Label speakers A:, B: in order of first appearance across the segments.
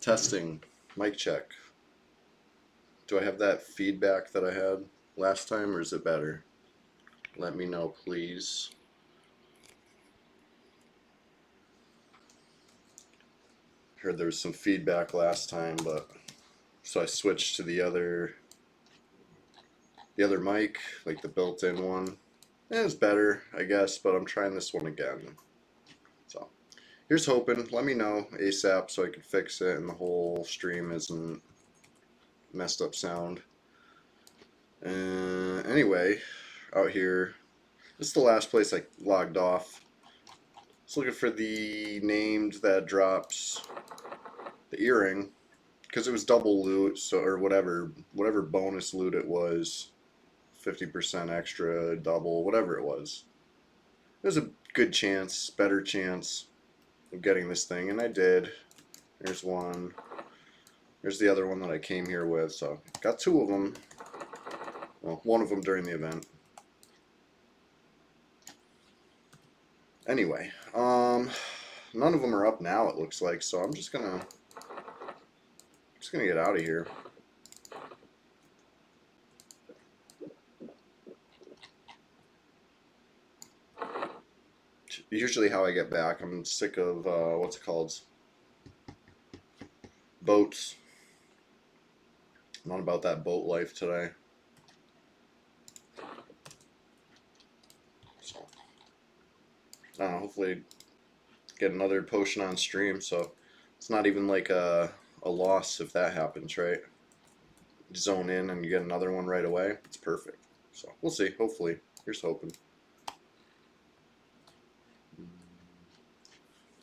A: Testing. Mic check. Do I have that feedback that I had last time, or is it better? Let me know, please. Heard there was some feedback last time, but so I switched to the other mic, like the built-in one. It was better, I guess, but I'm trying this one again. So here's hoping. Let me know ASAP so I can fix it and the whole stream isn't messed up sound. Anyway, out here, this is the last place I logged off. Just looking for the named that drops the earring, because it was double loot, so or whatever bonus loot it was, 50% extra, double, whatever it was. There's a good chance, better chance of getting this thing, and I did. There's one. There's the other one that I came here with, so got two of them. Well, one of them during the event. Anyway, none of them are up now, it looks like, so I'm just gonna get out of here. Usually how I get back, I'm sick of, what's it called? Boats. I'm not about that boat life today. So, I don't know, hopefully get another potion on stream, so it's not even like a loss if that happens, right? Zone in and you get another one right away. It's perfect. So, we'll see, hopefully. Here's hoping.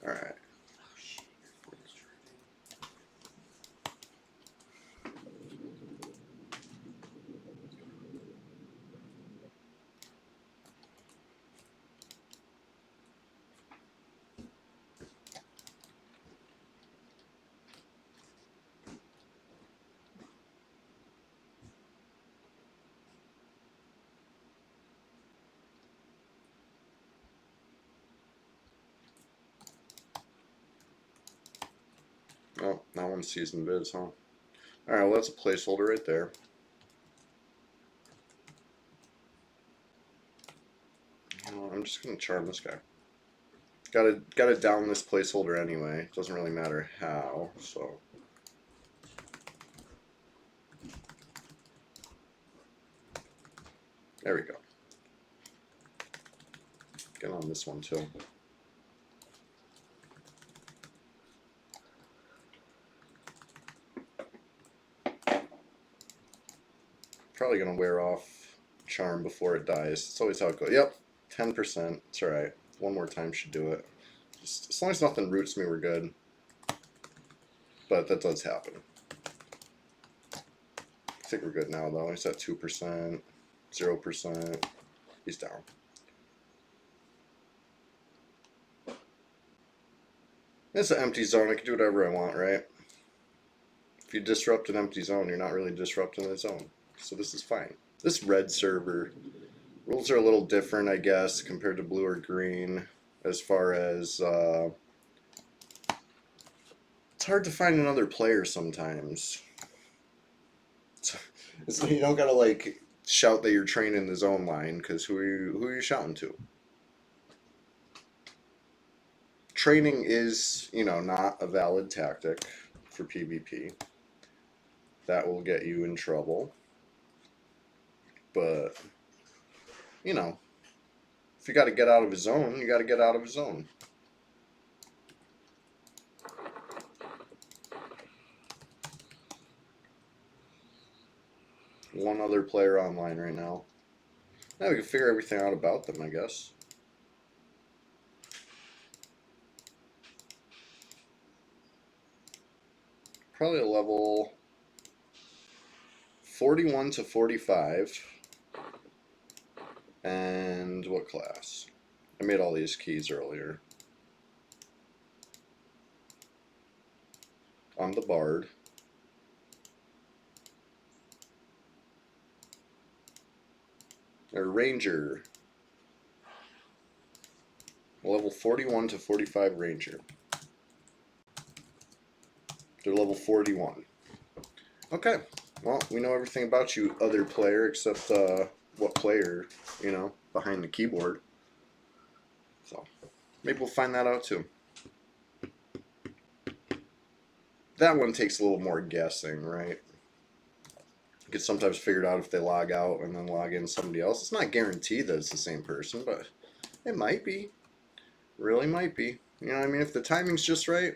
A: Alright. Oh, that one's seasoned viz, huh? Alright, well that's a placeholder right there. I'm just gonna charm this guy. Gotta down this placeholder anyway. Doesn't really matter how, so. There we go. Get on this one too. Probably gonna wear off charm before it dies. It's always how it goes. Yep, 10%. It's alright. One more time should do it. Just, as long as nothing roots me, we're good. But that does happen. I think we're good now though. He's at 2%, 0%. He's down. It's an empty zone. I can do whatever I want, right? If you disrupt an empty zone, you're not really disrupting the zone. So this is fine. This red server, rules are a little different, I guess, compared to blue or green, as far as, it's hard to find another player sometimes. So you don't gotta, like, shout that you're training the zone line, because who are you shouting to? Training is, you know, not a valid tactic for PvP. That will get you in trouble. But, you know, if you got to get out of a zone, you got to get out of a zone. One other player online right now. Now we can figure everything out about them, I guess. Probably a level 41 to 45. And what class? I made all these keys earlier. I'm the bard. Or ranger. Level 41 to 45 ranger. They're level 41. Okay. Well, we know everything about you, other player, except what player, you know, behind the keyboard. So maybe we'll find that out too. That one takes a little more guessing, right? You can sometimes figure it out if they log out and then log in somebody else. It's not guaranteed that it's the same person, but it might be. Really might be. You know what I mean? If the timing's just right,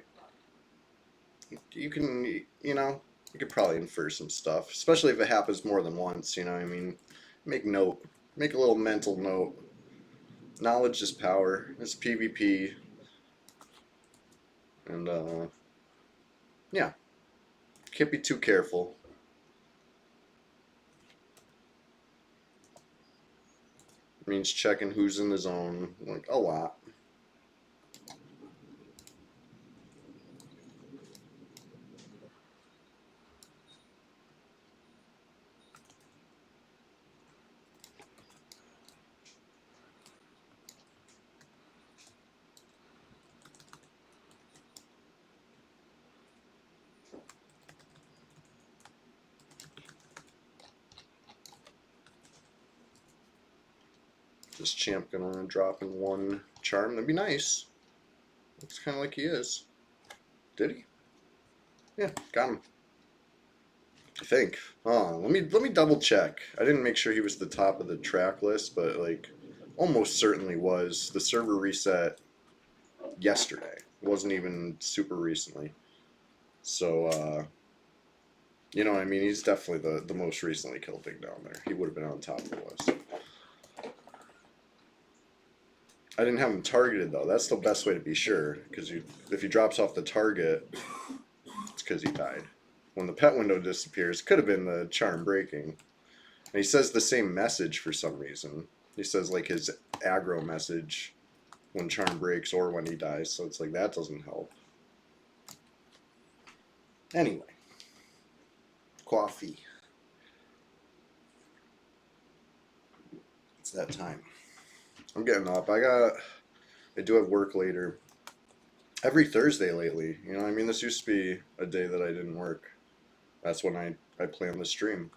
A: you can, you know, you could probably infer some stuff, especially if it happens more than once, you know what I mean? Make note. Make a little mental note. Knowledge is power. It's PvP. And, yeah. Can't be too careful. It means checking who's in the zone, like, a lot. This champ gonna drop in one charm. That'd be nice. Looks kind of like he is. Did he? Yeah, got him. I think. Oh, let me double check. I didn't make sure he was the top of the track list, but like almost certainly was. The server reset yesterday. It wasn't even super recently. So you know what I mean? He's definitely the most recently killed thing down there. He would have been on top of the list. I didn't have him targeted though. That's the best way to be sure, because if he drops off the target, it's because he died. When the pet window disappears, could have been the charm breaking. And he says the same message for some reason. He says like his aggro message when charm breaks or when he dies, so it's like that doesn't help. Anyway, coffee. It's that time. I'm getting up. I do have work later. Every Thursday lately. You know what I mean? This used to be a day that I didn't work. That's when I planned the stream.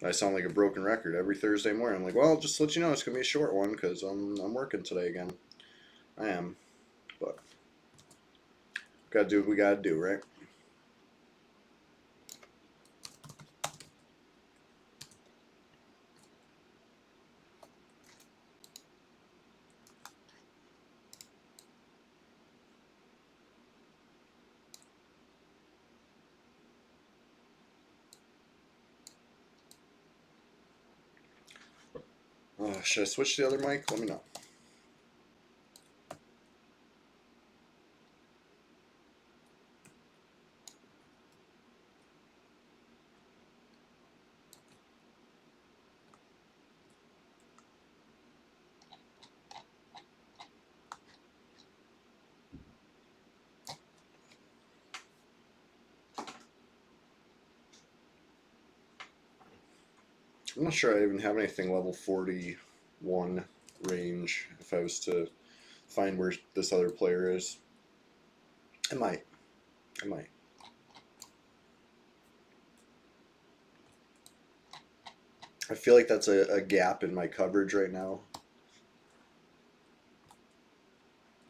A: I sound like a broken record every Thursday morning. I'm like, well, just to let you know, it's gonna be a short one because I'm working today again. I am, but gotta do what we gotta do, right? Should I switch to the other mic? Let me know. I'm not sure I even have anything level 41 range if I was to find where this other player is. I might. I might. I feel like that's a gap in my coverage right now.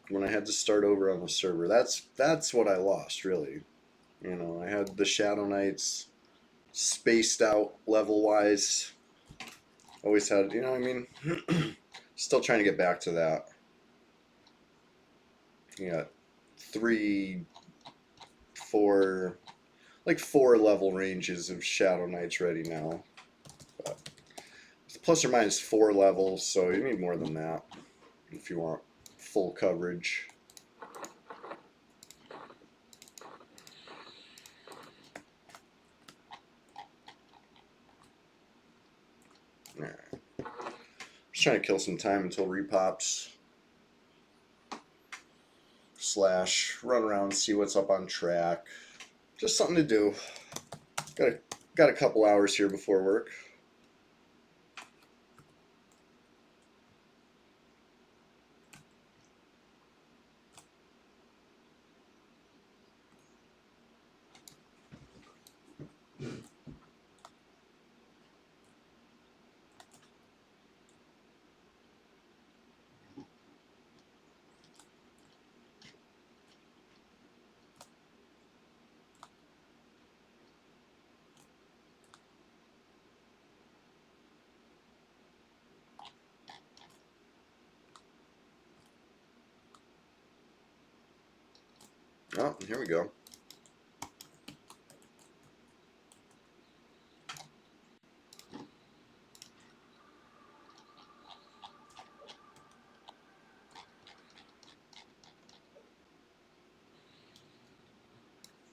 A: When I had to start over on the server, that's what I lost, really. You know, I had the Shadow Knights spaced out level wise. Always had, you know what I mean? Still trying to get back to that. You got 3, 4, like 4 level ranges of Shadow Knights ready now. But it's plus or minus 4 levels, so you need more than that if you want full coverage. Alright. Just trying to kill some time until repops. / run around, see what's up on track. Just something to do. Got a couple hours here before work. Oh, here we go.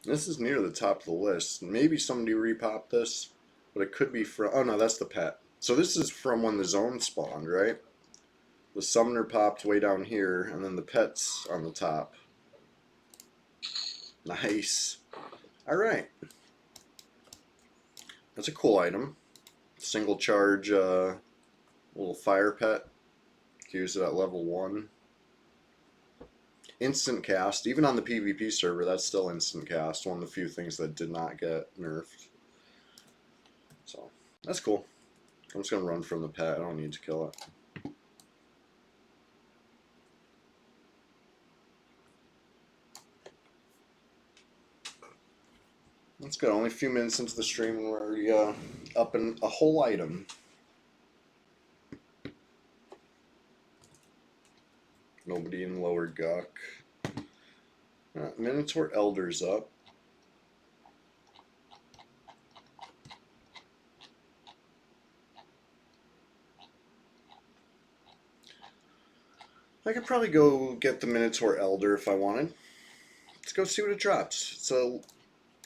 A: This is near the top of the list. Maybe somebody repopped this, but it could be from... Oh, no, that's the pet. So this is from when the zone spawned, right? The summoner popped way down here, and then the pet's on the top. Nice. Alright. That's a cool item. Single charge little fire pet. Use it at level 1. Instant cast. Even on the PvP server, that's still instant cast. One of the few things that did not get nerfed. So, that's cool. I'm just going to run from the pet. I don't need to kill it. That's good. Only a few minutes into the stream and we're already up in a whole item. Nobody in lower Guck. Minotaur Elder's up. I could probably go get the Minotaur Elder if I wanted. Let's go see what it drops. It's a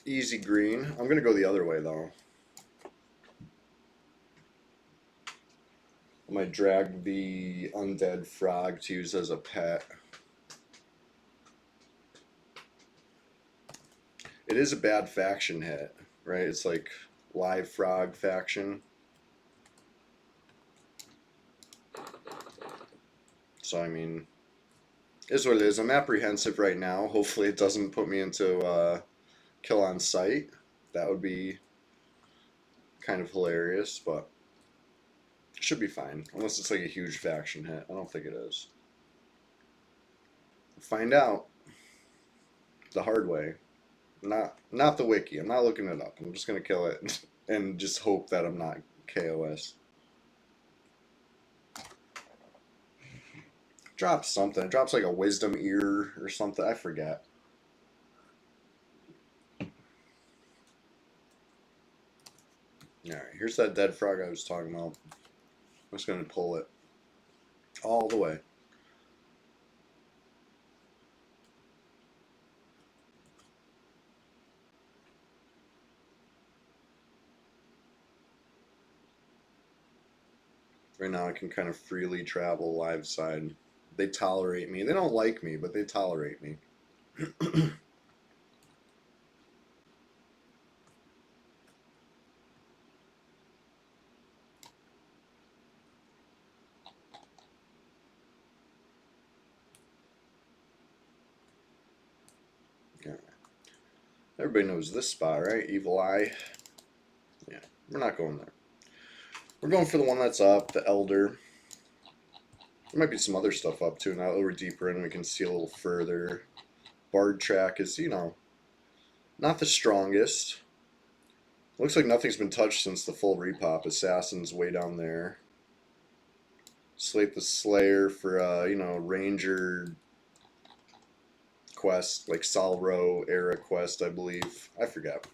A: easy green. I'm gonna go the other way though. I might drag the undead frog to use as a pet. It is a bad faction hit, right? It's like live frog faction. So I mean, is what it is. I'm apprehensive right now. Hopefully it doesn't put me into kill on sight. That would be kind of hilarious, but it should be fine. Unless it's like a huge faction hit. I don't think it is. Find out the hard way. Not the wiki. I'm not looking it up. I'm just gonna kill it and just hope that I'm not KOS. Drops something. It drops like a wisdom ear or something. I forget. Alright, here's that dead frog I was talking about. I'm just going to pull it all the way. Right now I can kind of freely travel live side. They tolerate me. They don't like me, but they tolerate me. Everybody knows this spot, right? Evil Eye. Yeah, we're not going there. We're going for the one that's up, the Elder. There might be some other stuff up too. Now that we're deeper in, we can see a little further. Bard track is, you know, not the strongest. Looks like nothing's been touched since the full repop. Assassin's way down there. Slate the Slayer for, you know, Ranger quest, like Salro era quest, I believe. I forget.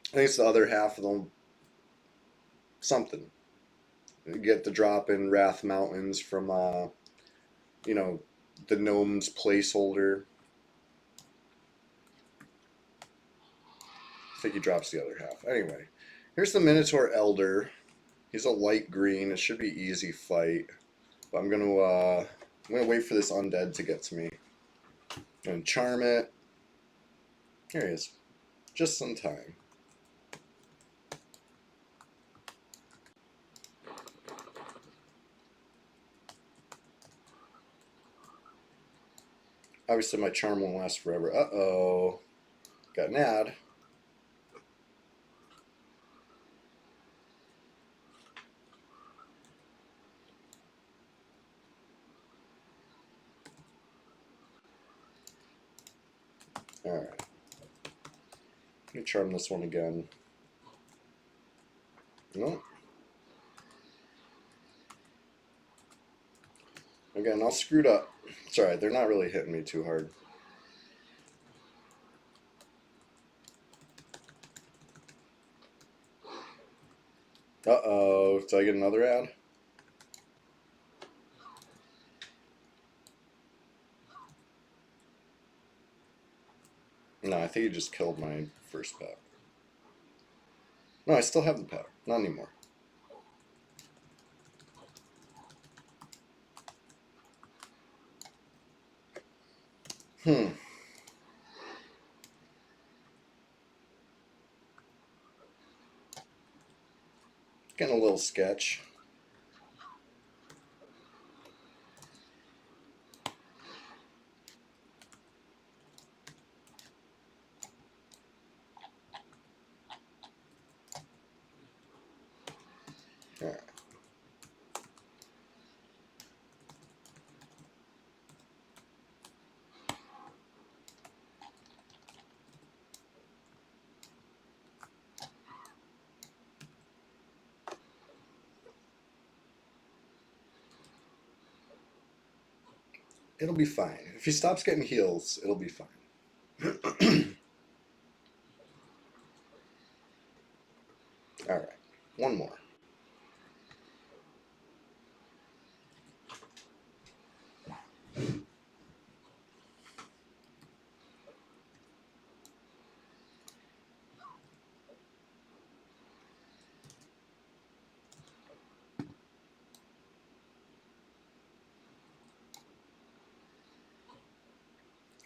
A: I think it's the other half of the something. You get the drop in Wrath Mountains from, you know, the gnome's placeholder. I think he drops the other half. Anyway, here's the Minotaur Elder. He's a light green. It should be easy fight. But I'm gonna wait for this undead to get to me. And charm it. Here he is. Just in time. Obviously my charm won't last forever. Uh-oh. Got an ad. Alright. Let me charm this one again. No. Again, all screwed up. It's alright, they're not really hitting me too hard. Uh-oh, did I get another ad? No, I think you just killed my first pet. No, I still have the pet. Not anymore. Getting a little sketch. Yeah. It'll be fine. If he stops getting heals, it'll be fine. Alright, one more.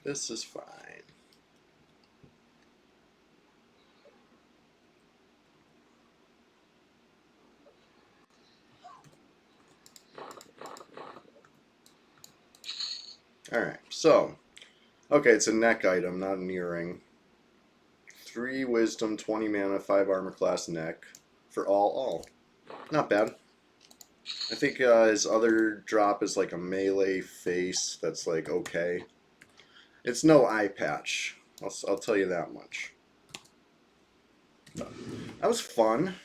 A: This is fine. Alright, so, okay, it's a neck item, not an earring. 3 wisdom, 20 mana, 5 armor class neck for all. Not bad. I think his other drop is like a melee face that's like okay. It's no eye patch. I'll tell you that much. That was fun.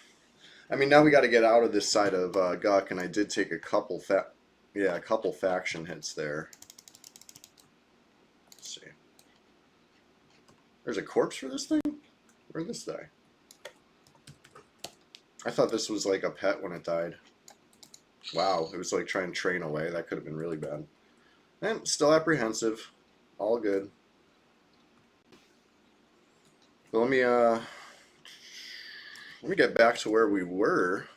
A: I mean, now we got to get out of this side of Guck, and I did take a couple faction hits there. Let's see. There's a corpse for this thing? Where'd this die? I thought this was like a pet when it died. Wow, it was like trying to train away. That could have been really bad. And still apprehensive. All good. But let me get back to where we were.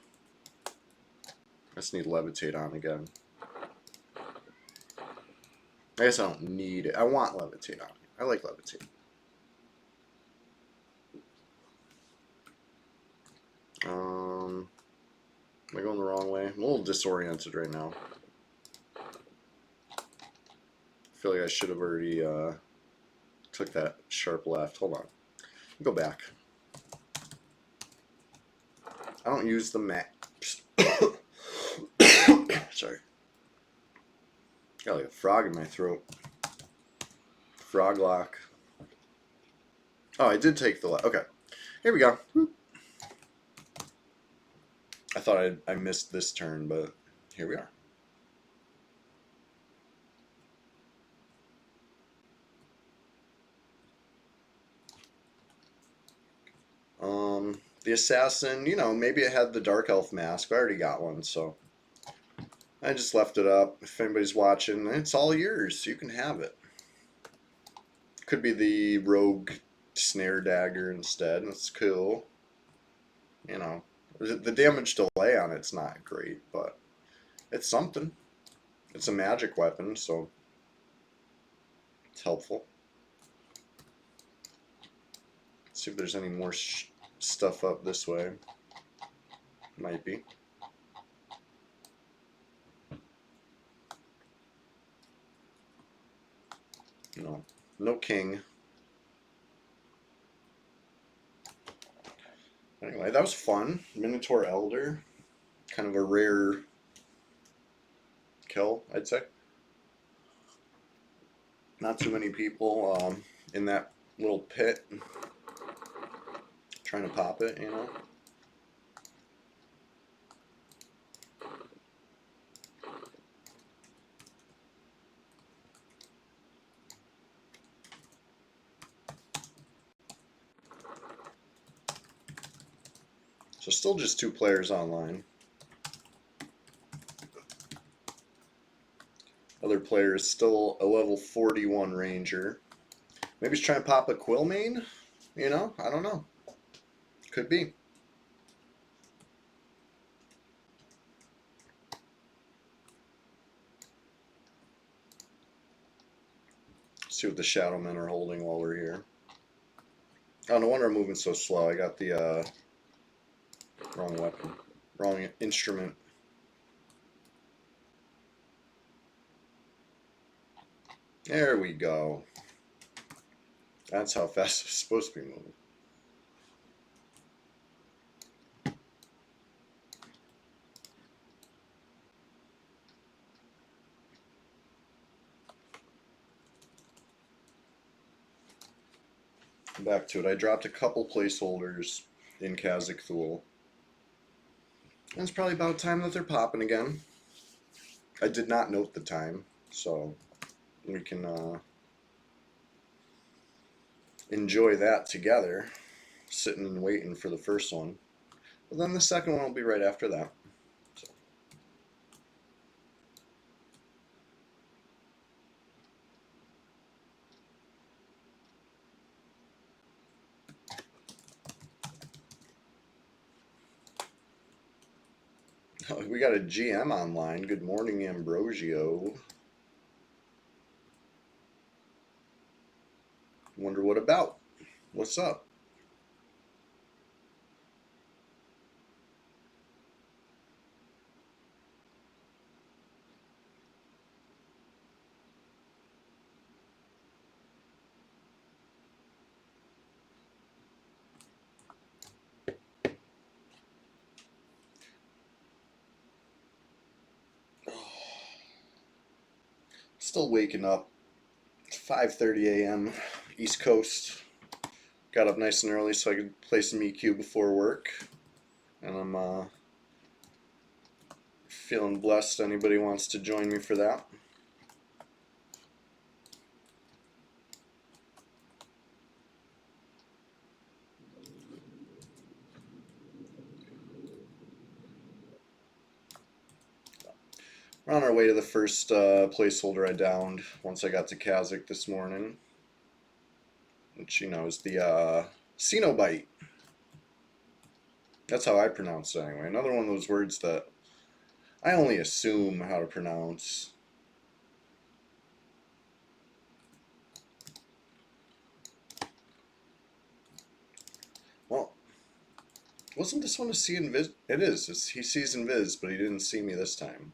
A: I just need levitate on again. I guess I don't need it. I want levitate on. I like levitate. Am I going the wrong way? I'm a little disoriented right now. I feel like I should have already took that sharp left. Hold on. Go back. I don't use the maps. Sorry. Got like a frog in my throat. Frog lock. Oh, I did take the left. Okay. Here we go. I thought I missed this turn, but here we are. The assassin, you know, maybe it had the dark elf mask. I already got one, so I just left it up. If anybody's watching, it's all yours. You can have it. Could be the rogue snare dagger instead. That's cool. You know, the damage delay on it's not great, but it's something. It's a magic weapon, so it's helpful. Let's see if there's any more stuff up this way. Might be. No. No king. Anyway, that was fun. Minotaur Elder. Kind of a rare kill, I'd say. Not too many people in that little pit trying to pop it, you know. So still just 2 players online. Other player is still a level 41 ranger. Maybe he's trying to pop a quill main? You know, I don't know. Could be. See what the shadow men are holding while we're here. Oh, no wonder I'm moving so slow. I got the wrong weapon. Wrong instrument. There we go. That's how fast it's supposed to be moving. Back to it. I dropped a couple placeholders in Kazakh Thule. And it's probably about time that they're popping again. I did not note the time, so we can enjoy that together, sitting and waiting for the first one. But then the second one will be right after that. So. Oh, we got a GM online. Good morning, Ambrosio. Wonder what about? What's up? Still waking up. It's 5:30 a.m. East Coast. Got up nice and early so I could play some EQ before work. And I'm feeling blessed. Anybody wants to join me for that? We're on our way to the first placeholder I downed once I got to Kazakh this morning. Which, you know, is the Cenobite. That's how I pronounce it anyway. Another one of those words that I only assume how to pronounce. Well, wasn't this one a see invis? It is. He sees invis, but he didn't see me this time.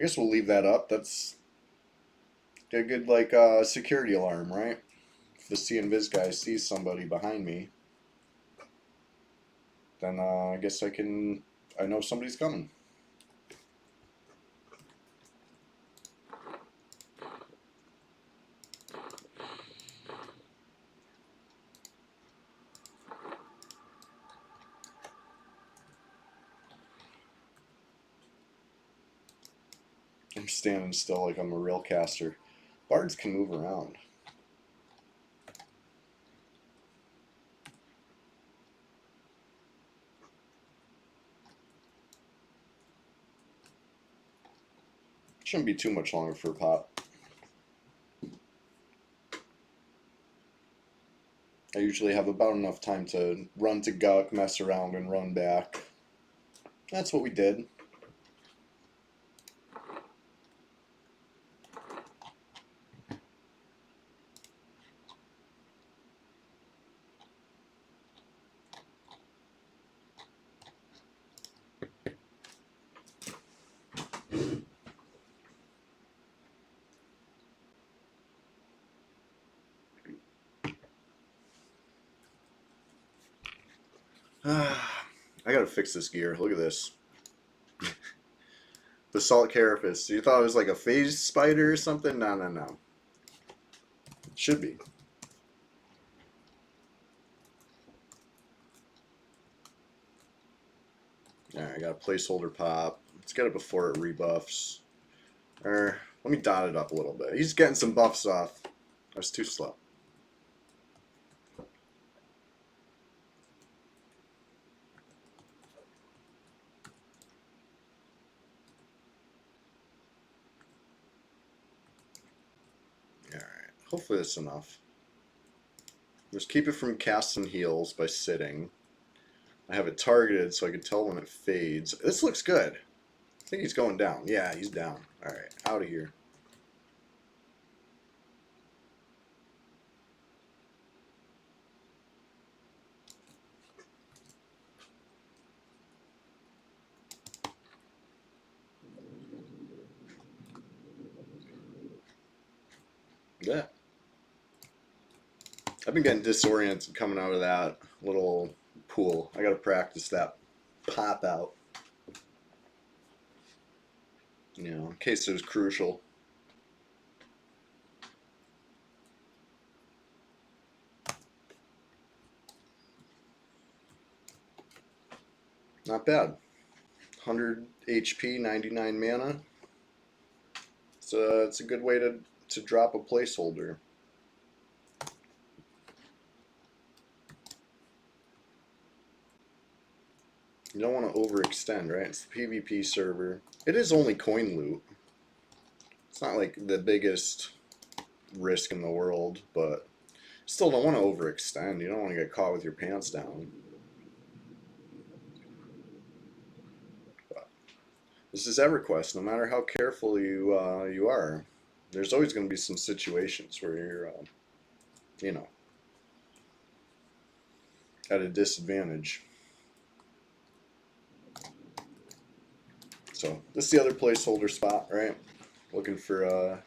A: I guess we'll leave that up. That's a good, like, security alarm, right? If the see invis guy sees somebody behind me, then I guess I know somebody's coming. I'm standing still like I'm a real caster. Bards can move around. Shouldn't be too much longer for a pop. I usually have about enough time to run to Guck, mess around, and run back. That's what we did. I gotta fix this gear. Look at this. The salt carapace. You thought it was like a phase spider or something? No, no, no. It should be. Alright, I got a placeholder pop. Let's get it before it rebuffs. Let me dot it up a little bit. He's getting some buffs off. I was too slow. Hopefully that's enough. Just keep it from casting heals by sitting. I have it targeted so I can tell when it fades. This looks good. I think he's going down. Yeah, he's down. Alright, out of here. Yeah. I've been getting disoriented coming out of that little pool. I gotta practice that pop out. You know, in case it was crucial. Not bad. 100 HP, 99 mana. It's a good way to drop a placeholder. You don't want to overextend, right? It's the PvP server. It is only coin loot. It's not like the biggest risk in the world, but still don't want to overextend. You don't want to get caught with your pants down. But this is EverQuest. No matter how careful you are, there's always going to be some situations where you're, you know, at a disadvantage. So this is the other placeholder spot, right? Looking for a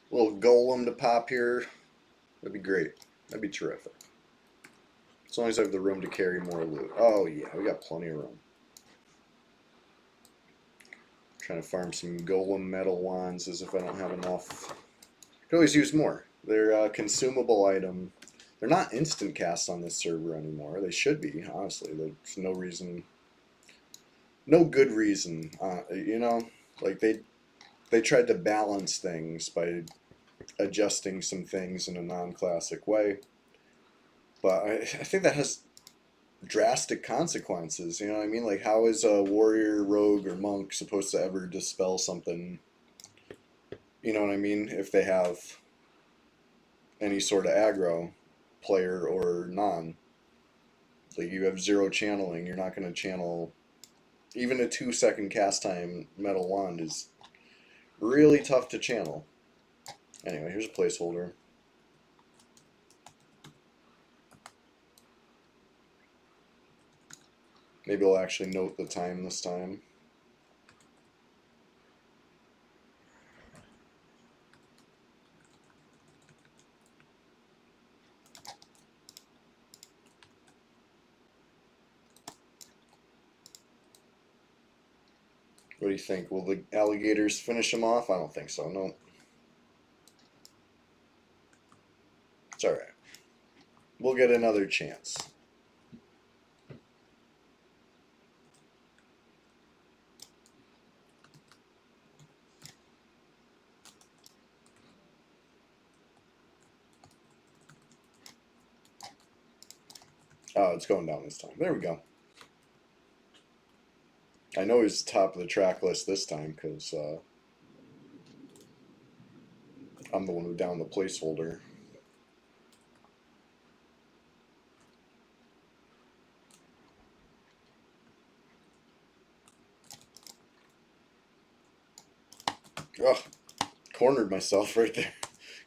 A: little golem to pop here. That'd be great. That'd be terrific. As long as I have the room to carry more loot. Oh yeah, we got plenty of room. Trying to farm some golem metal wands as if I don't have enough. Could always use more. They're a consumable item. They're not instant cast on this server anymore. They should be, honestly. There's no reason, no good reason. You know, like they tried to balance things by adjusting some things in a non-classic way. But I think that has drastic consequences. You know what I mean? Like, how is a warrior, rogue, or monk supposed to ever dispel something? You know what I mean? If they have any sort of aggro, player or non. Like, you have zero channeling. You're not going to channel. Even a 2-second cast time metal wand is really tough to channel. Anyway, here's a placeholder. Maybe I'll actually note the time this time. What do you think? Will the alligators finish him off? I don't think so. No. It's alright. We'll get another chance. Oh, it's going down this time. There we go. I know he's top of the track list this time because I'm the one who downed the placeholder. Ugh, cornered myself right there.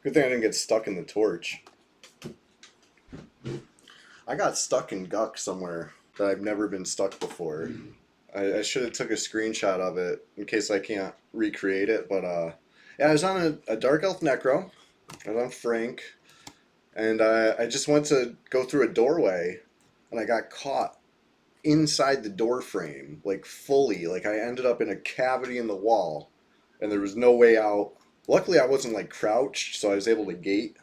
A: Good thing I didn't get stuck in the torch. I got stuck in Guck somewhere that I've never been stuck before. I should have took a screenshot of it in case I can't recreate it, but yeah, I was on a Dark Elf Necro. I was on Frank, and I just went to go through a doorway, and I got caught inside the door frame, like fully. Like, I ended up in a cavity in the wall, and there was no way out. Luckily, I wasn't like crouched, so I was able to gate,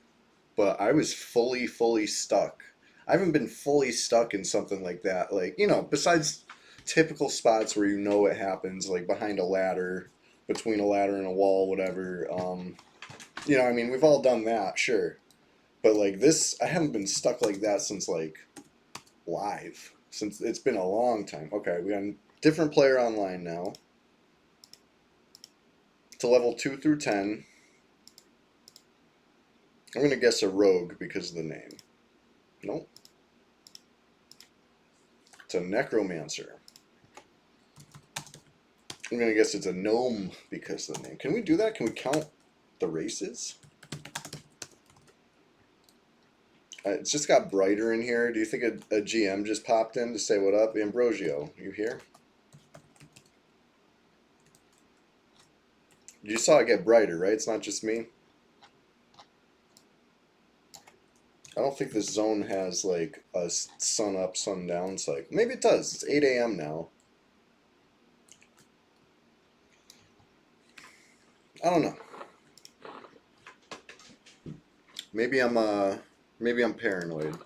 A: but I was fully stuck. I haven't been fully stuck in something like that. Like, you know, besides typical spots where you know it happens, like behind a ladder, between a ladder and a wall, whatever. You know, I mean, we've all done that, sure. But like this, I haven't been stuck like that since like live. Since it's been a long time. Okay, we got a different player online now. To level 2 through 10. I'm going to guess a rogue because of the name. Nope. It's a necromancer. I'm going to guess it's a gnome because of the name. Can we do that? Can we count the races? It's just got brighter in here. Do you think a GM just popped in to say what up? Ambrosio, you here? You saw it get brighter, right? It's not just me. I don't think this zone has like a sun up, sun down cycle. Maybe it does. It's 8 a.m. now. I don't know. Maybe I'm paranoid.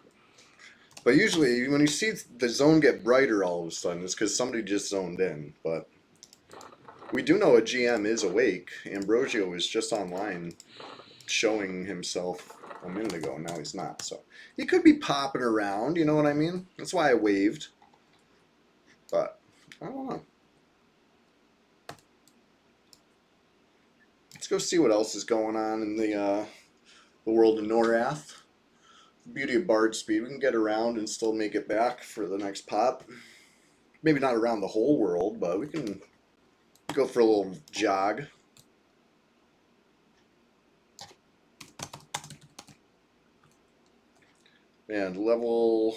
A: But usually when you see the zone get brighter all of a sudden, it's because somebody just zoned in. But we do know a GM is awake. Ambrosio was just online showing himself a minute ago, and now he's not. So he could be popping around, you know what I mean? That's why I waved. But I don't know. Let's go see what else is going on in the world of Norrath. Beauty of Bard Speed. We can get around and still make it back for the next pop. Maybe not around the whole world, but we can go for a little jog. And level...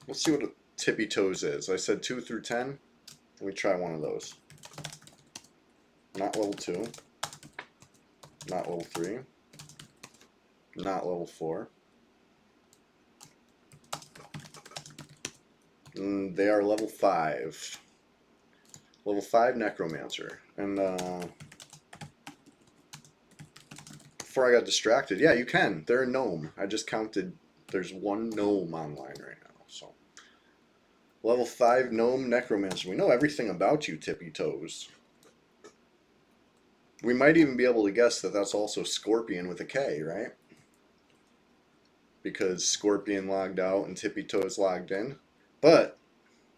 A: Let's see what a Tippy Toes is. I said 2 through 10. Let me try one of those. Not level 2. Not level 3. Not level 4. And they are level 5. Level 5 Necromancer. And before I got distracted, yeah, you can. They're a gnome. I just counted. There's one gnome online right now. So level 5 gnome Necromancer. We know everything about you, Tippy Toes. We might even be able to guess that that's also Scorpion with a K, right? Because Scorpion logged out and Tippy Toes logged in. But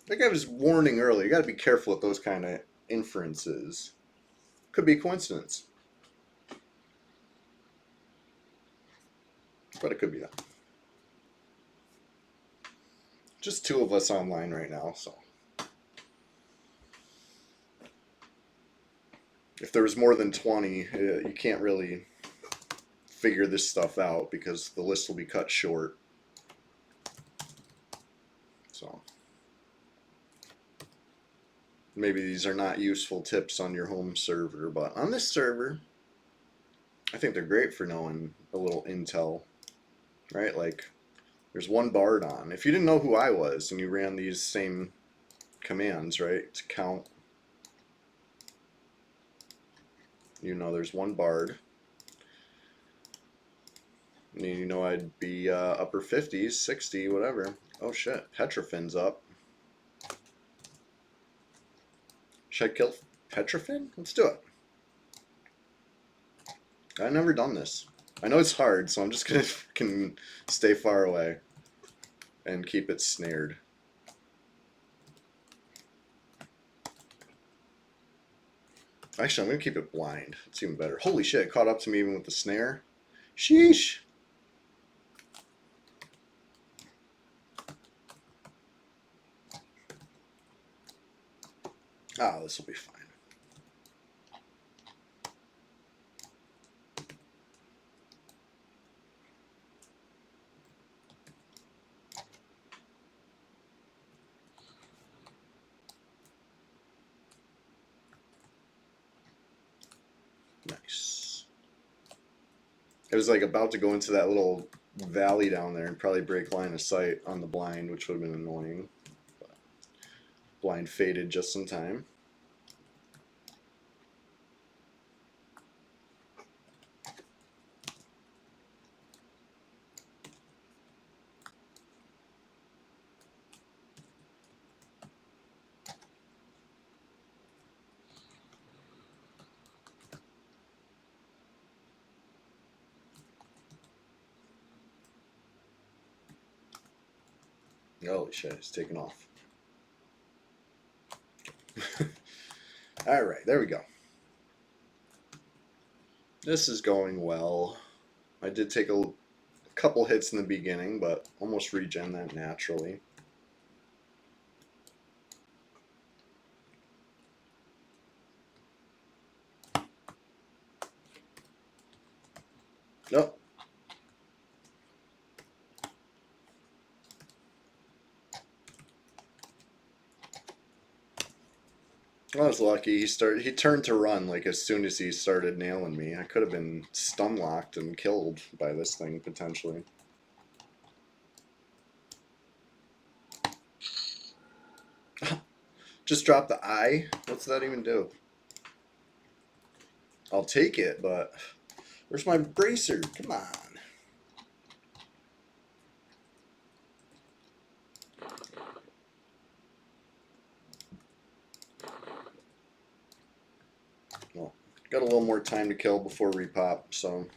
A: like I was warning earlier, you got to be careful with those kind of inferences. Could be coincidence. But it could be that. Just 2 of us online right now, so. If there was more than 20, you can't really figure this stuff out because the list will be cut short. So. Maybe these are not useful tips on your home server, but on this server, I think they're great for knowing a little intel, right? Like, there's one bard on. If you didn't know who I was and you ran these same commands, right, to count, you know there's one bard. And you know I'd be upper 50s, 60, whatever. Oh shit, Petrofin's up. Should I kill Petrofin? Let's do it. I've never done this. I know it's hard, so I'm just gonna can stay far away and keep it snared. Actually, I'm gonna keep it blind. It's even better. Holy shit, it caught up to me even with the snare. Sheesh. Ah, this will be fine. Nice. It was like about to go into that little valley down there and probably break line of sight on the blind, which would have been annoying. But blind faded just in time. Holy shit, it's taking off. Alright, there we go. This is going well. I did take a couple hits in the beginning, but almost regen that naturally. Nope. I was lucky. He turned to run like as soon as he started nailing me. I could have been stun locked and killed by this thing potentially. Just drop the eye? What's that even do? I'll take it, but where's my bracer? Come on. Well, got a little more time to kill before repop, so.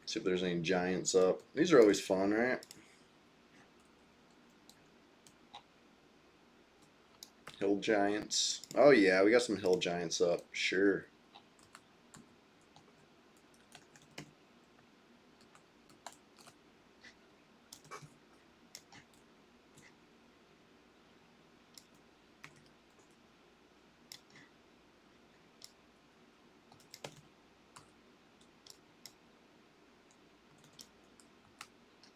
A: See if there's any giants up. These are always fun, right? Hill giants. Oh yeah, we got some hill giants up. Sure.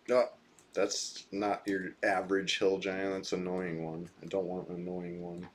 A: No, that's not your average hill giant. That's an annoying one. I don't want an annoying one.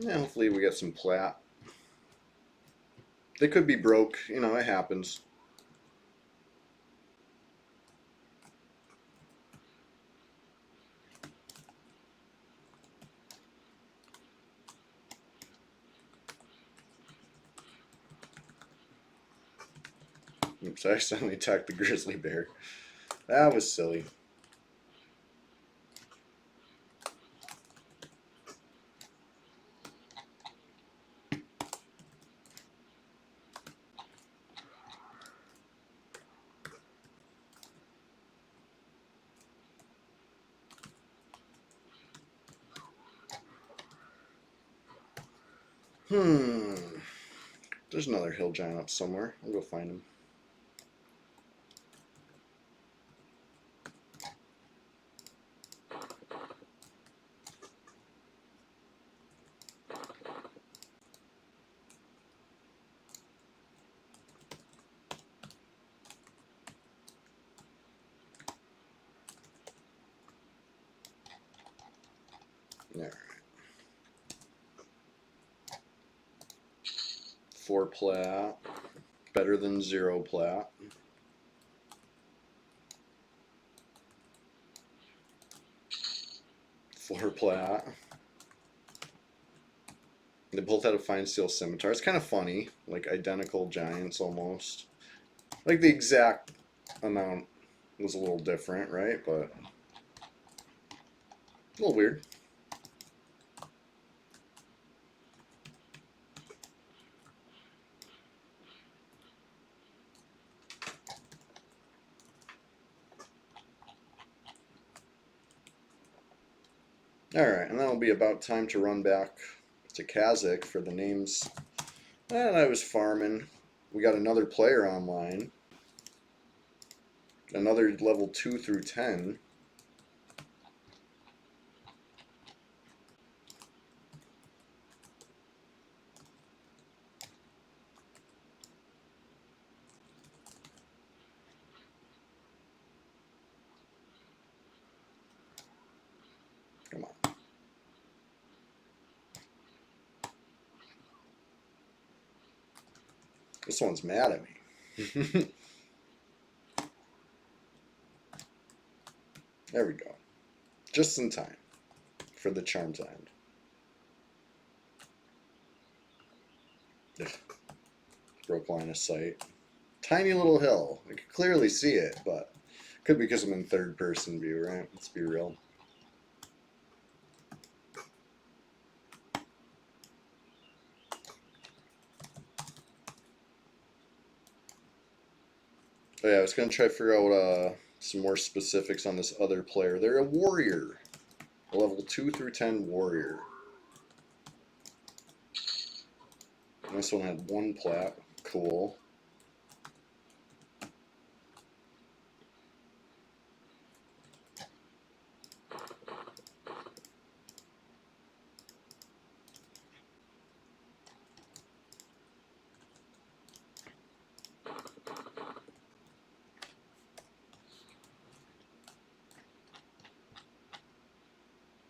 A: Yeah, hopefully we get some plat. They could be broke, you know, it happens. Oops, I accidentally attacked the grizzly bear. That was silly. There's another hill giant up somewhere. I'll go find him. Alright. 4 plat. Better than 0 plat. Four plat. They both had a fine steel scimitar. It's kind of funny, like identical giants almost. Like the exact amount was a little different, right? But a little weird. Alright, and then it'll be about time to run back to Kazakh for the names. And I was farming. We got another player online. Another level 2 through 10. Come on. This one's mad at me. There we go. Just in time. for the Charmed Land. Ugh. Broke line of sight. Tiny little hill. I could clearly see it, but could be because I'm in third person view, right? Let's be real. But yeah, I was going to try to figure out some more specifics on this other player. They're a warrior. A level 2 through 10 warrior. And this one had 1 plat. Cool.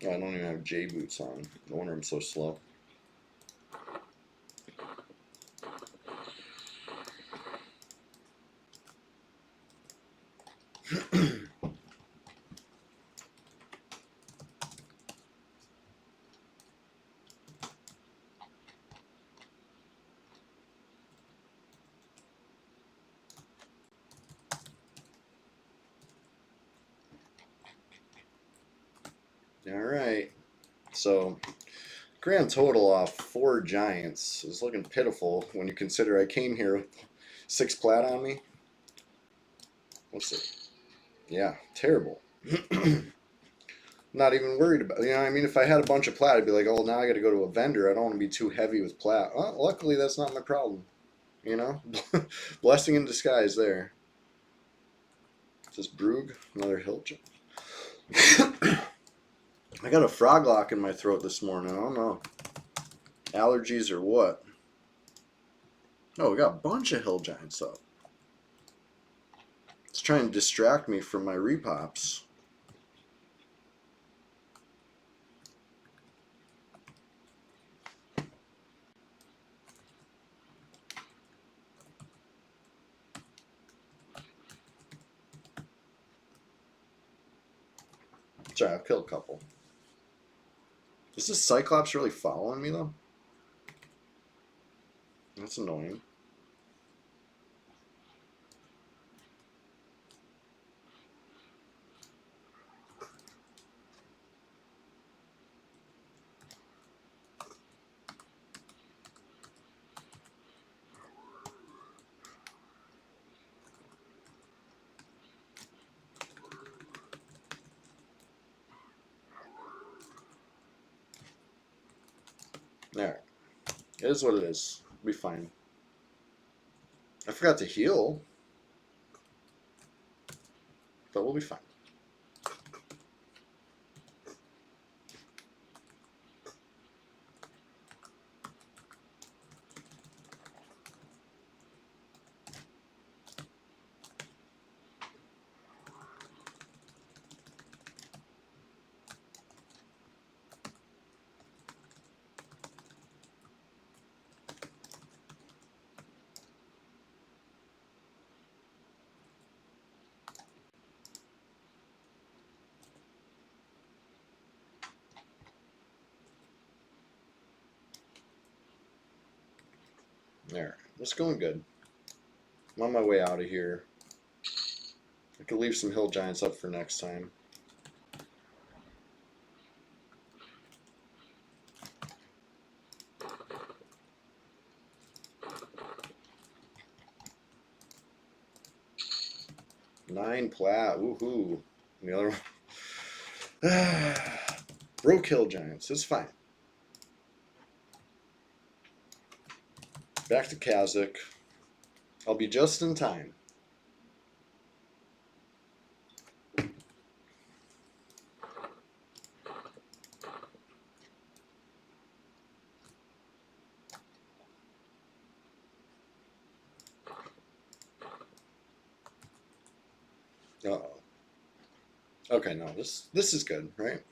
A: Oh, I don't even have J boots on. No wonder I'm so slow. Alright. So, grand total off 4 giants is looking pitiful when you consider I came here with 6 plat on me. What's it? Yeah, terrible. Not even worried about, you know, I mean, if I had a bunch of plat, I'd be like, oh, now I got to go to a vendor. I don't want to be too heavy with plat. Well, luckily, that's not my problem. You know, blessing in disguise there. Is this Brug? Another hill jump. I got a frog lock in my throat this morning. I don't know. Allergies or what? Oh, we got a bunch of hill giants up. It's trying to distract me from my repops. Sorry, I've killed a couple. Is this Cyclops really following me, though? That's annoying. Alright. It is what it is. We'll be fine. I forgot to heal. But we'll be fine. There. It's going good. I'm on my way out of here. I could leave some hill giants up for next time. Nine plat. Woohoo. And the other one. Broke hill giants. It's fine. Back to Kazakh. I'll be just in time. Uh-oh. Okay, no, this is good, right?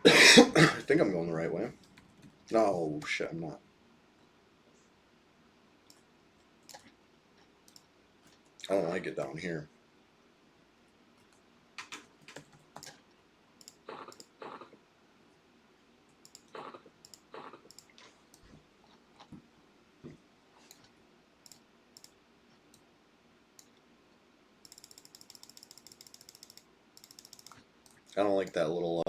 A: I think I'm going the right way. No, shit, I'm not. I don't like it down here. I don't like that little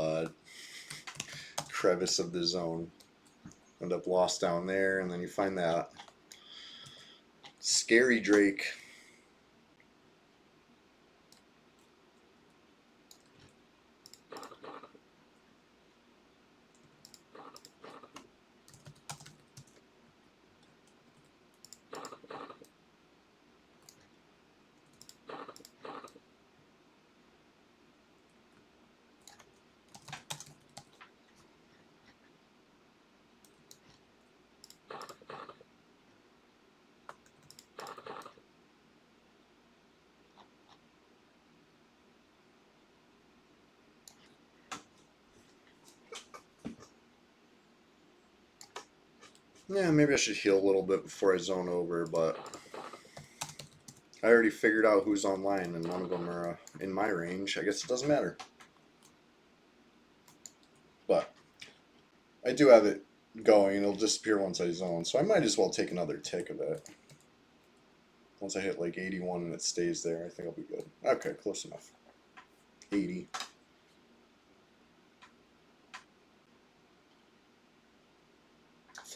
A: crevice of the zone. End up lost down there, and then you find that scary drake. Yeah, maybe I should heal a little bit before I zone over, but I already figured out who's online, and none of them are in my range. I guess it doesn't matter. But I do have it going. It'll disappear once I zone, so I might as well take another tick of it. Once I hit like 81 and it stays there, I think I'll be good. Okay, close enough. 80.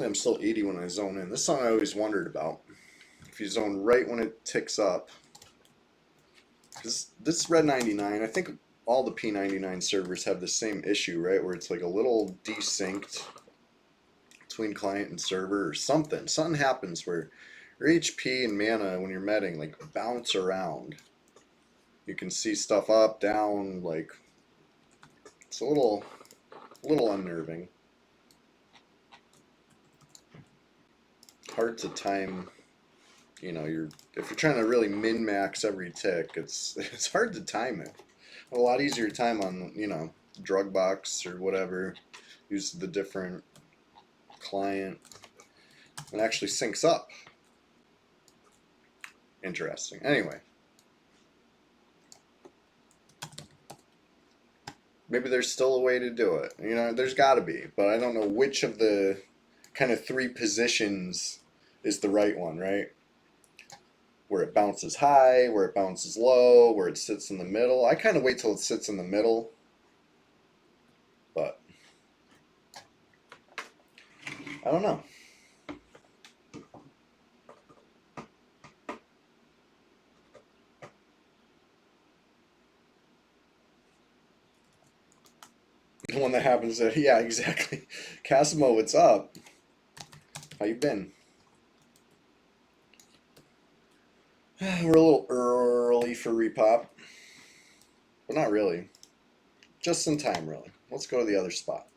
A: Hopefully I'm still 80 when I zone in. This is something I always wondered about. If you zone right when it ticks up, because this red 99, I think all the P99 servers have the same issue, right? Where it's like a little desynced between client and server or something. Something happens where your HP and mana when you're meting like bounce around. You can see stuff up, down, like it's a little unnerving. Hard to time. You know, if you're trying to really min max every tick, it's hard to time it. A lot easier to time on, you know, drug box or whatever. Use the different client and actually syncs up. Interesting. Anyway, maybe there's still a way to do it. You know, there's got to be, but I don't know which of the kind of three positions is the right one, right? Where it bounces high, where it bounces low, where it sits in the middle. I kind of wait till it sits in the middle, but I don't know. The one that happens to, yeah, exactly. Casimo, what's up? How you been? We're a little early for repop, but not really. Just in time, really. Let's go to the other spot.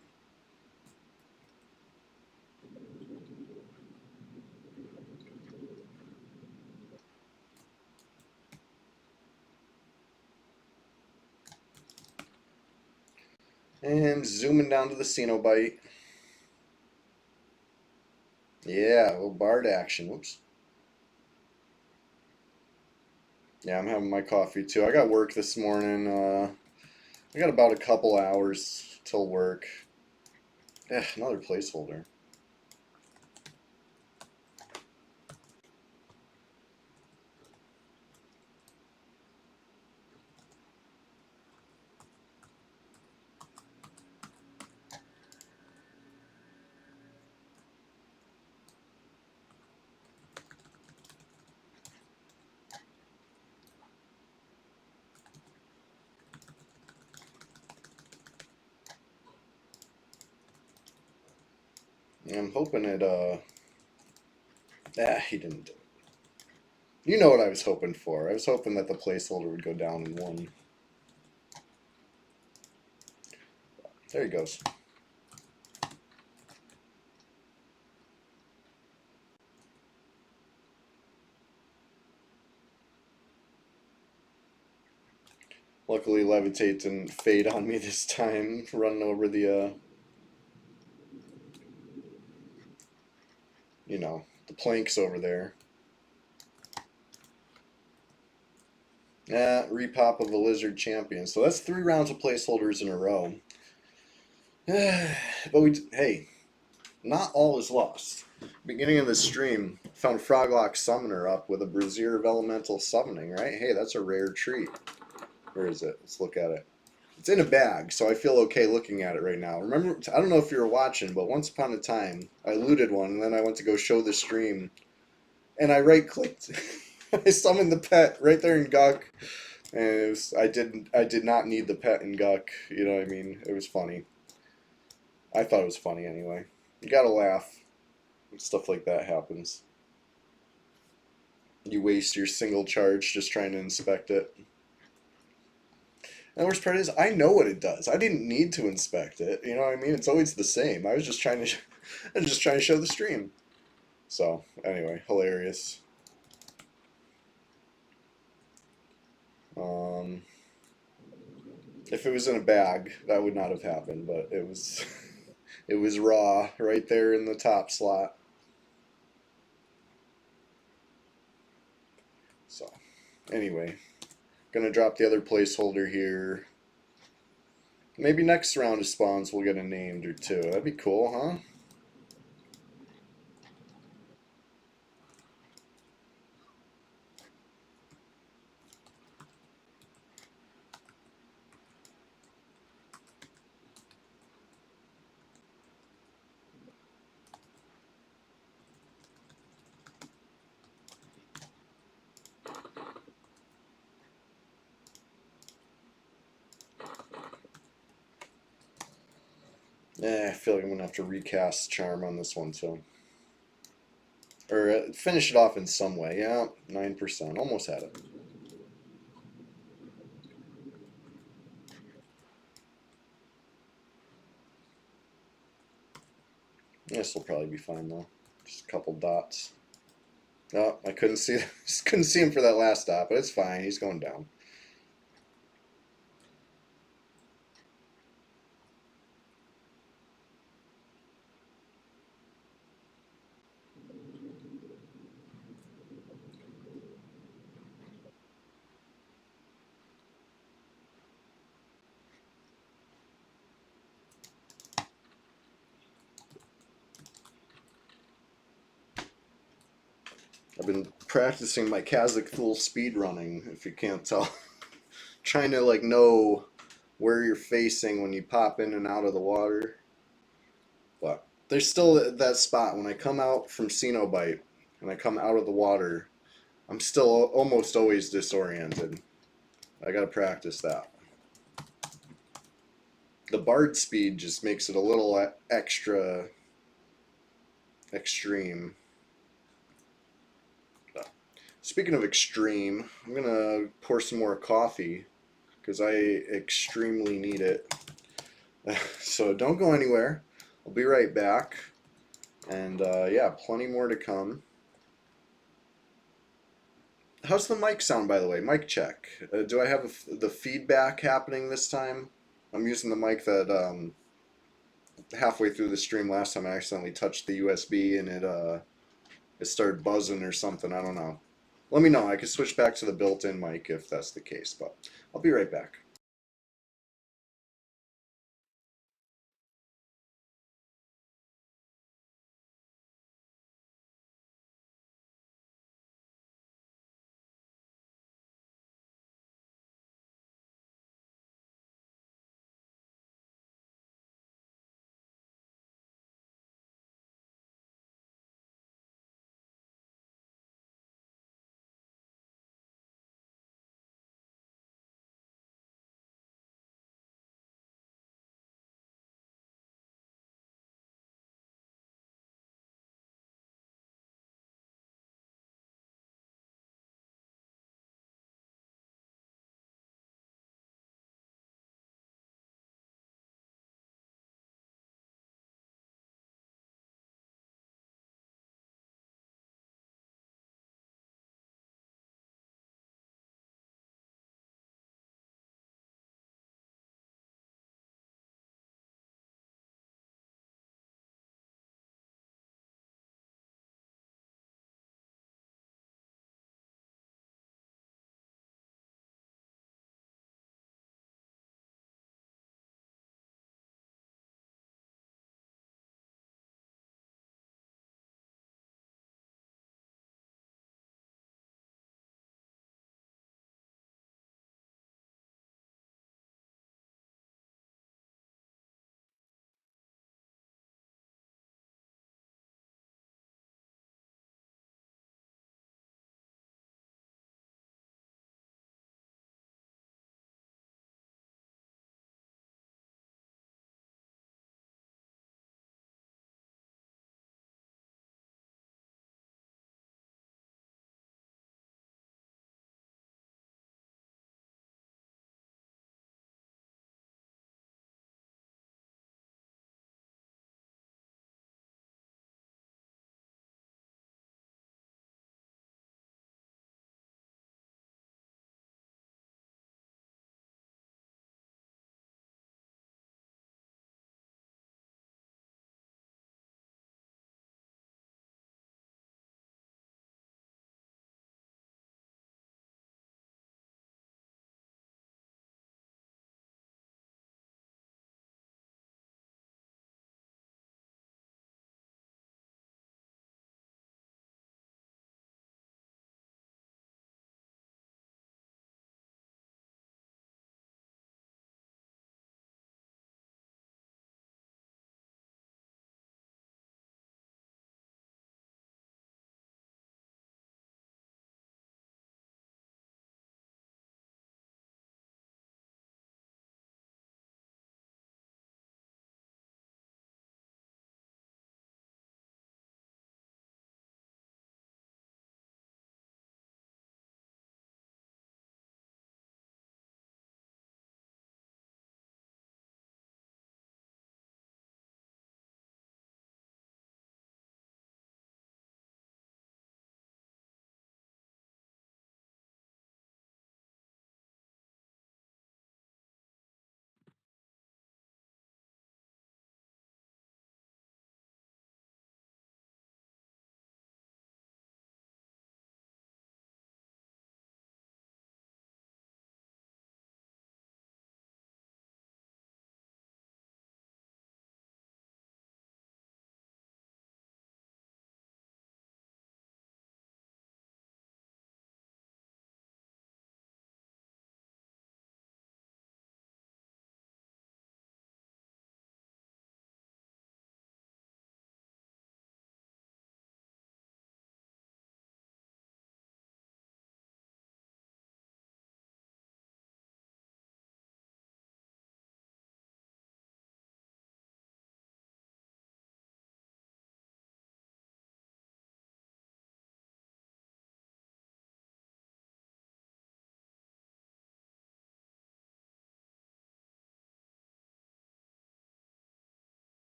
A: And zooming down to the Cenobite. Yeah, a little Bard action. Whoops. Yeah, I'm having my coffee too. I got work this morning. I got about a couple hours till work. Yeah, another placeholder. Yeah, I'm hoping it, he didn't do it. You know what I was hoping for. I was hoping that the placeholder would go down in one. There he goes. Luckily, Levitate didn't fade on me this time, running over the, you know, the planks over there. Yeah, repop of the Lizard Champion. So that's 3 rounds of placeholders in a row. But hey, not all is lost. Beginning of the stream, found Froglock Summoner up with a Brazier of Elemental Summoning, right? Hey, that's a rare treat. Where is it? Let's look at it. It's in a bag, so I feel okay looking at it right now. Remember, I don't know if you were watching, but once upon a time, I looted one, and then I went to go show the stream, and I right-clicked. I summoned the pet right there in Guk, and I did not need the pet in Guk. You know what I mean? It was funny. I thought it was funny anyway. You gotta laugh when stuff like that happens. You waste your single charge just trying to inspect it. And the worst part is, I know what it does. I didn't need to inspect it. You know what I mean? It's always the same. I was just trying to, I was just trying to show the stream. So anyway, hilarious. Um, if it was in a bag, that would not have happened. But it was, it was raw right there in the top slot. So anyway, gonna drop the other placeholder here. Maybe next round of spawns we'll get a named or two. That'd be cool, huh? I feel like I'm gonna have to recast Charm on this one too. Or finish it off in some way. Yeah, 9%. Almost had it. This will probably be fine though. Just a couple dots. Oh, I couldn't see couldn't see him for that last dot, but it's fine. He's going down. I've been practicing my Kazakh Thule speed running, if you can't tell. Trying to like know where you're facing when you pop in and out of the water. But there's still that spot when I come out from Cenobite and I come out of the water, I'm still almost always disoriented. I gotta practice that. The Bard speed just makes it a little extra extreme. But speaking of extreme, I'm gonna pour some more coffee because I extremely need it. So don't go anywhere. I'll be right back. And yeah, plenty more to come. How's the mic sound, by the way? Mic check. Do I have the feedback happening this time? I'm using the mic that halfway through the stream last time I accidentally touched the USB and it started buzzing or something. I don't know. Let me know. I can switch back to the built-in mic if that's the case, but I'll be right back.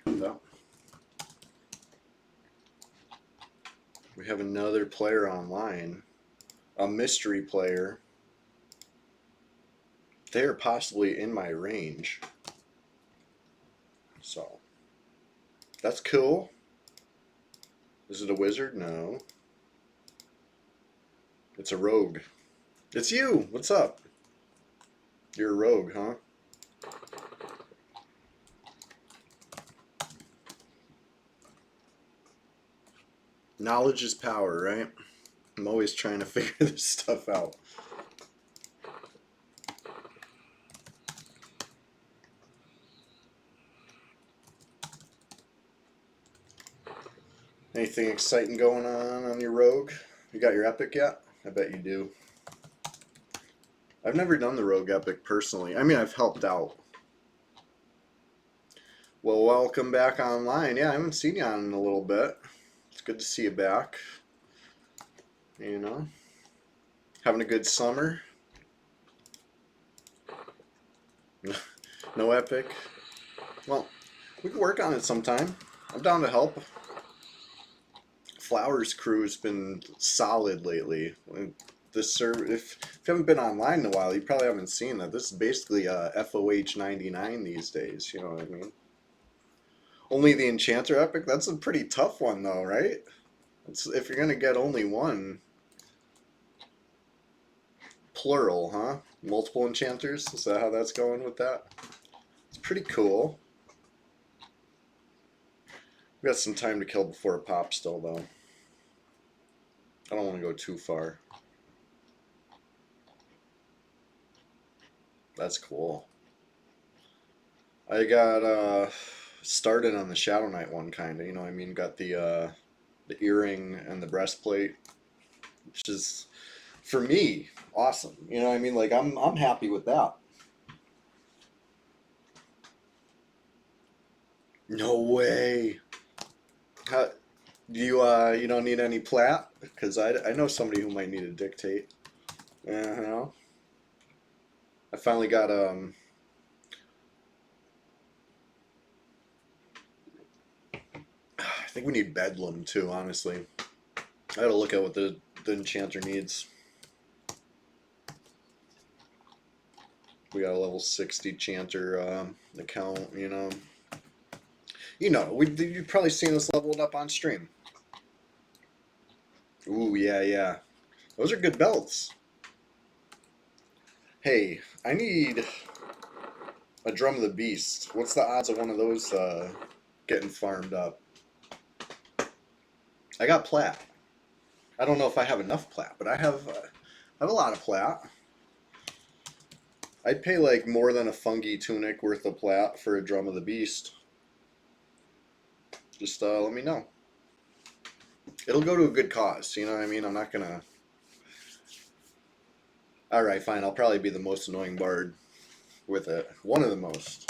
A: No. We have another player online, a mystery player. They are possibly in my range. So, that's cool. Is it a wizard? No. It's a rogue. It's you! What's up? You're a rogue, huh? Knowledge is power, right? I'm always trying to figure this stuff out. Anything exciting going on your rogue? You got your epic yet? I bet you do. I've never done the rogue epic personally. I mean, I've helped out. Well, welcome back online. Yeah, I haven't seen you on in a little bit. It's good to see you back. You know, having a good summer. No epic. Well, we can work on it sometime. I'm down to help. Flowers crew's been solid lately. This server, if you haven't been online in a while, you probably haven't seen that. This is basically FOH 99 these days. You know what I mean? Only the Enchanter epic. That's a pretty tough one, though, right? If you're gonna get only one. Plural, huh? Multiple enchanters? Is that how that's going with that? It's pretty cool. We got some time to kill before it pops still, though. I don't want to go too far. That's cool. I got started on the Shadow Knight one, kind of. You know what I mean? Got the earring and the breastplate, which is, for me, awesome. You know what I mean? Like, I'm happy with that. No way. How, you don't need any plat? Because I know somebody who might need a dictate. Yeah, I finally got I think we need Bedlam too, honestly. I gotta look at what the enchanter needs. We got a level 60 chanter account, you know. You've probably seen us leveled up on stream. Ooh, yeah. Those are good belts. Hey, I need a Drum of the Beast. What's the odds of one of those getting farmed up? I got plat. I don't know if I have enough plat, but I have a lot of plat. I'd pay like more than a fungi tunic worth of plat for a Drum of the Beast. Just let me know. It'll go to a good cause, you know what I mean? I'm not gonna... Alright, fine, I'll probably be the most annoying bard with it. One of the most.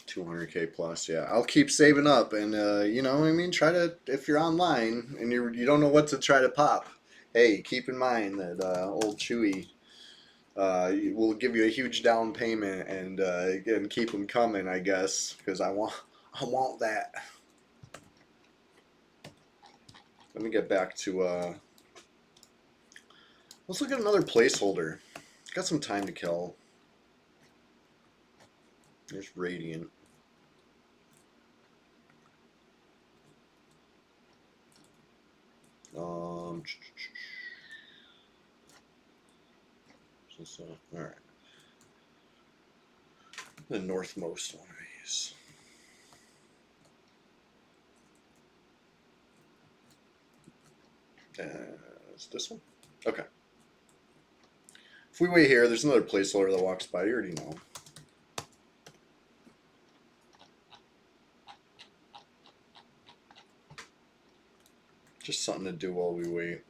A: 200k plus, yeah. I'll keep saving up and, you know what I mean? Try to, if you're online and you don't know what to try to pop, hey, keep in mind that old Chewy will give you a huge down payment and keep them coming, I guess, because I want that. Let me get back to, let's look at another placeholder. Got some time to kill. There's Radiant. Alright. The northmost one of these. Is this one? Okay. If we wait here, there's another placeholder that walks by. You already know. Just something to do while we wait.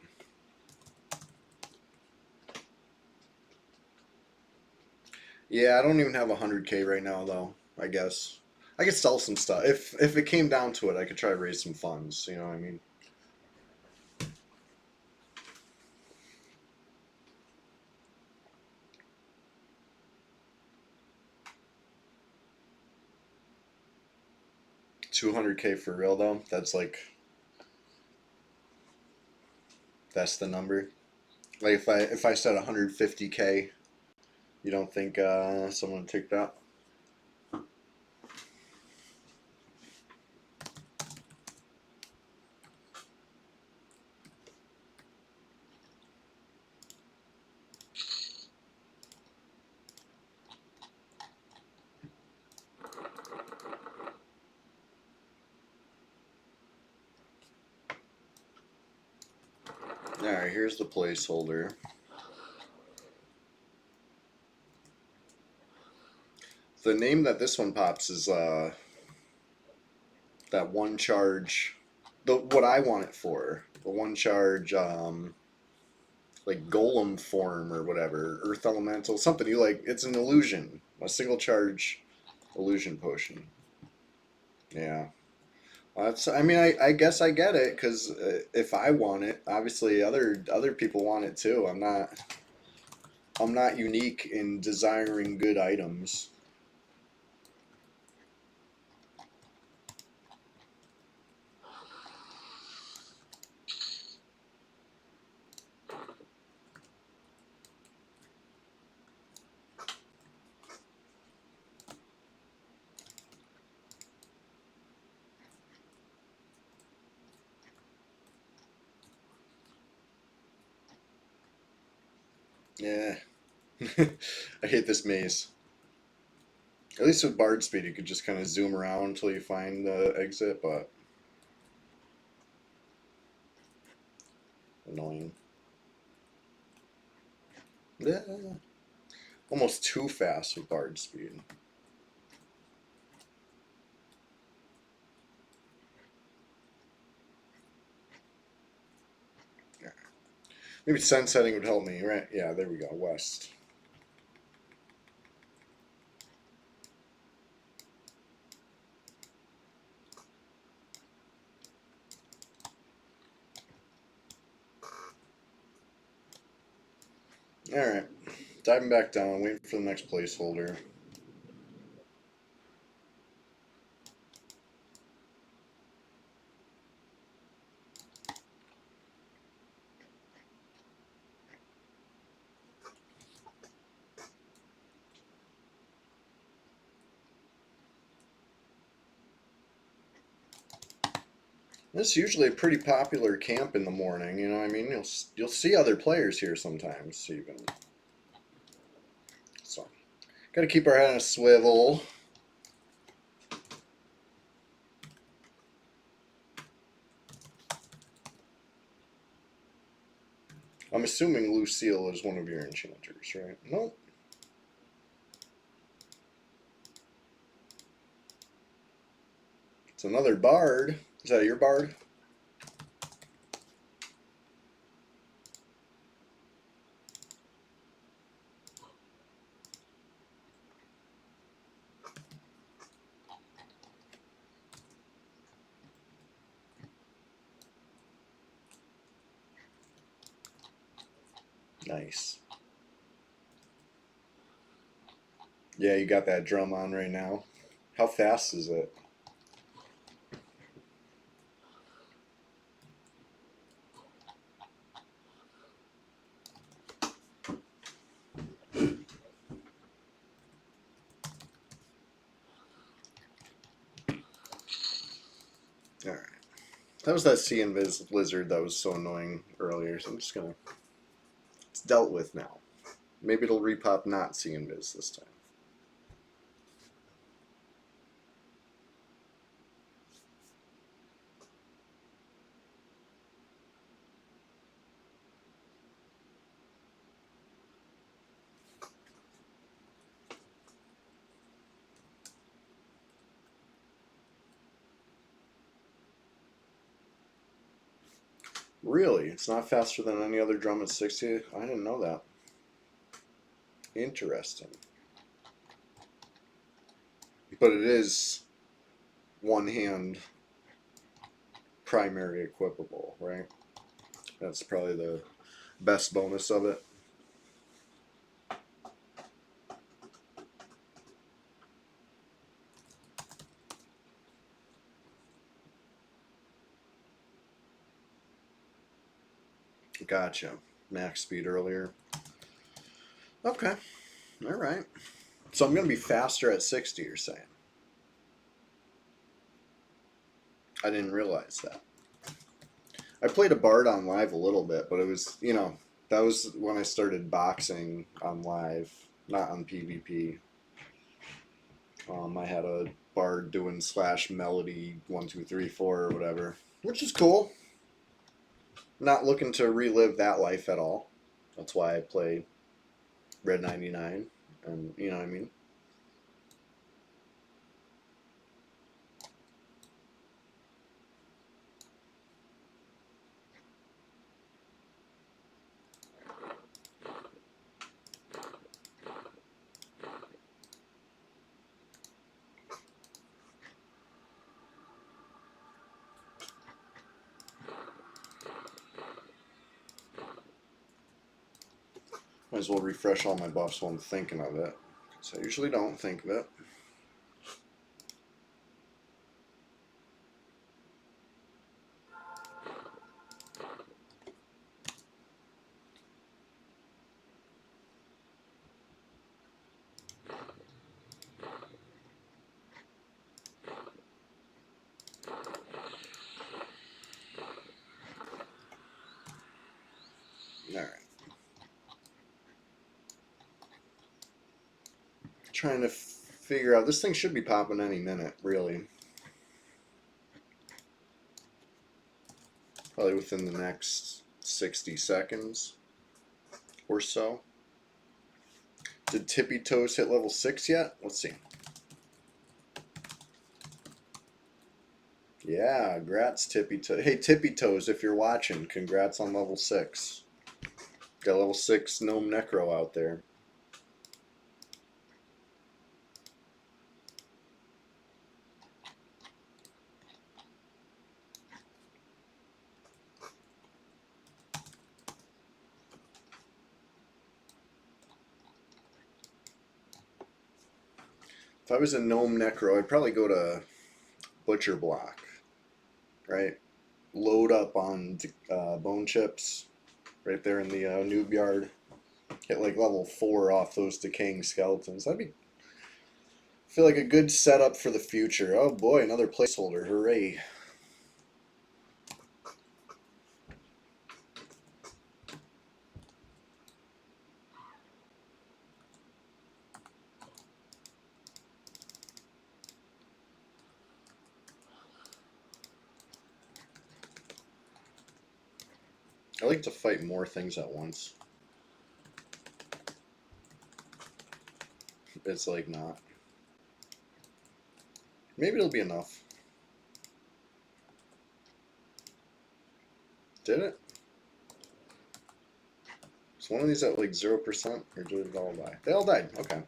A: Yeah, I don't even have 100k right now, though, I guess. I could sell some stuff. If it came down to it, I could try to raise some funds, you know what I mean? 200K for real though. That's like that's the number. Like if I said 150K, you don't think someone would take that? All right, here's the placeholder. The name that this one pops is that one charge, the what I want it for, the one charge like golem form or whatever, earth elemental, something you like. It's an illusion, a single charge illusion potion. Yeah. Well, that's. I mean, I guess I get it because if I want it, obviously other people want it too. I'm not unique in desiring good items. Yeah. I hate this maze. At least with Bard Speed, you could just kind of zoom around until you find the exit, but annoying. Yeah. Almost too fast with Bard Speed. Yeah. Maybe sun setting would help me, right? Yeah, there we go. West. Alright. Diving back down, waiting for the next placeholder. This is usually a pretty popular camp in the morning, you know what I mean? You'll see other players here sometimes, even. So, gotta keep our head on a swivel. I'm assuming Lucille is one of your enchanters, right? Nope. It's another bard. Is that your bard? Nice. Yeah, you got that drum on right now. How fast is it? Alright. That was that sea invis lizard that was so annoying earlier, so I'm just gonna. It's dealt with now. Maybe it'll repop not sea invis this time. Really? It's not faster than any other drum at 60? I didn't know that. Interesting. But it is one hand primary equipable, right? That's probably the best bonus of it. Gotcha. Max speed earlier. Okay. All right. So I'm going to be faster at 60, you're saying? I didn't realize that. I played a Bard on live a little bit, but it was, you know, that was when I started boxing on live, not on PvP. I had a Bard doing slash melody 1, 2, 3, 4 or whatever, which is cool. Not looking to relive that life at all. That's why I play Red 99, and you know what I mean. Might as well refresh all my buffs while I'm thinking of it. So I usually don't think of it. Alright. Trying to figure out, this thing should be popping any minute, really. Probably within the next 60 seconds or so. Did Tippy Toes hit level 6 yet? Let's see. Yeah, congrats Tippy Toes. Hey Tippy Toes, if you're watching, congrats on level 6. Got level 6 Gnome Necro out there. If I was a Gnome Necro, I'd probably go to Butcher Block, right? Load up on bone chips right there in the noob yard. Hit like level 4 off those decaying skeletons. That'd be, feel like a good setup for the future. Oh boy, another placeholder. Hooray. I like to fight more things at once. It's like not. Maybe it'll be enough. Did it? Is one of these at like 0%? Or did it all die? They all died. Okay.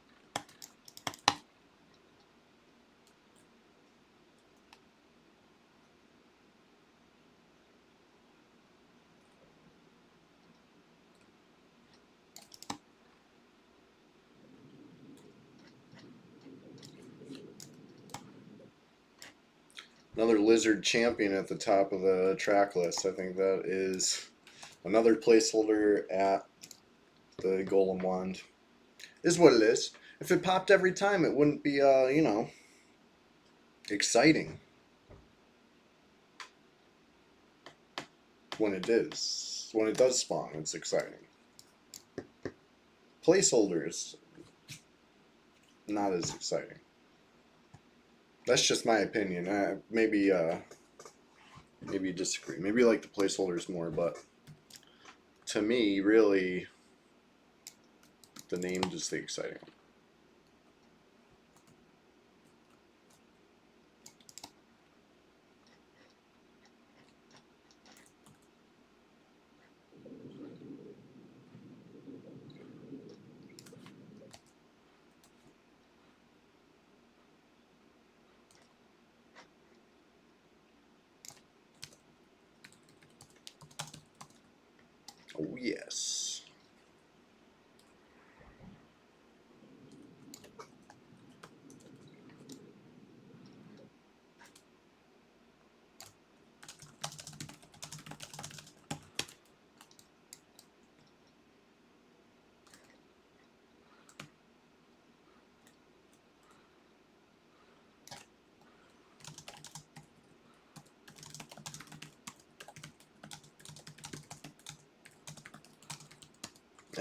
A: Another lizard champion at the top of the track list. I think that is another placeholder at the Golem Wand. Is what it is. If it popped every time, it wouldn't be, you know, exciting. When it is. When it does spawn, it's exciting. Placeholders, not as exciting. That's just my opinion. Maybe you disagree. Maybe you like the placeholders more, but to me, really, the name just the exciting. Oh yes.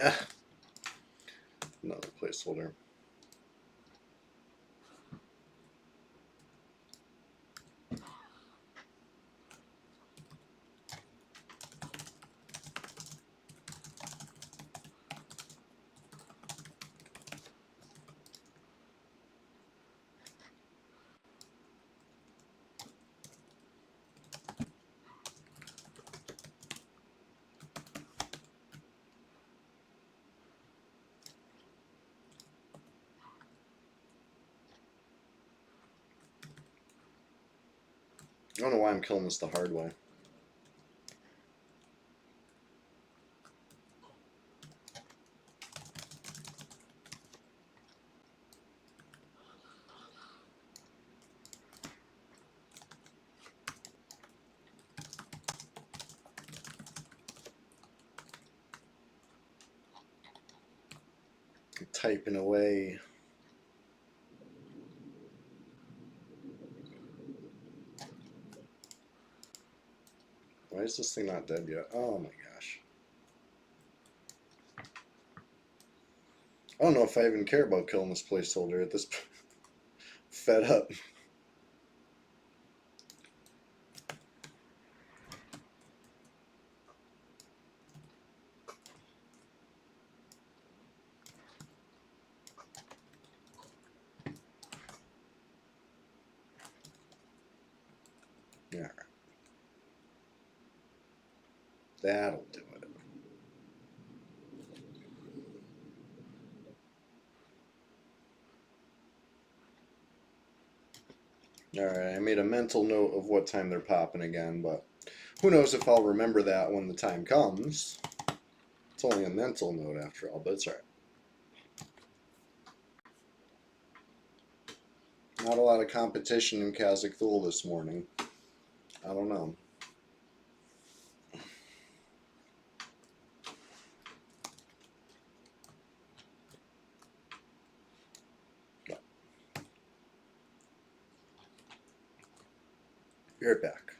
A: Ah, another placeholder. I don't know why I'm killing this the hard way. I'm typing away. Why is this thing not dead yet? Oh my gosh. I don't know if I even care about killing this placeholder at this point. Fed up. Yeah. That'll do it. Alright, I made a mental note of what time they're popping again, but who knows if I'll remember that when the time comes. It's only a mental note after all, but it's alright. Not a lot of competition in Kazakh Thule this morning. I don't know. Be right back.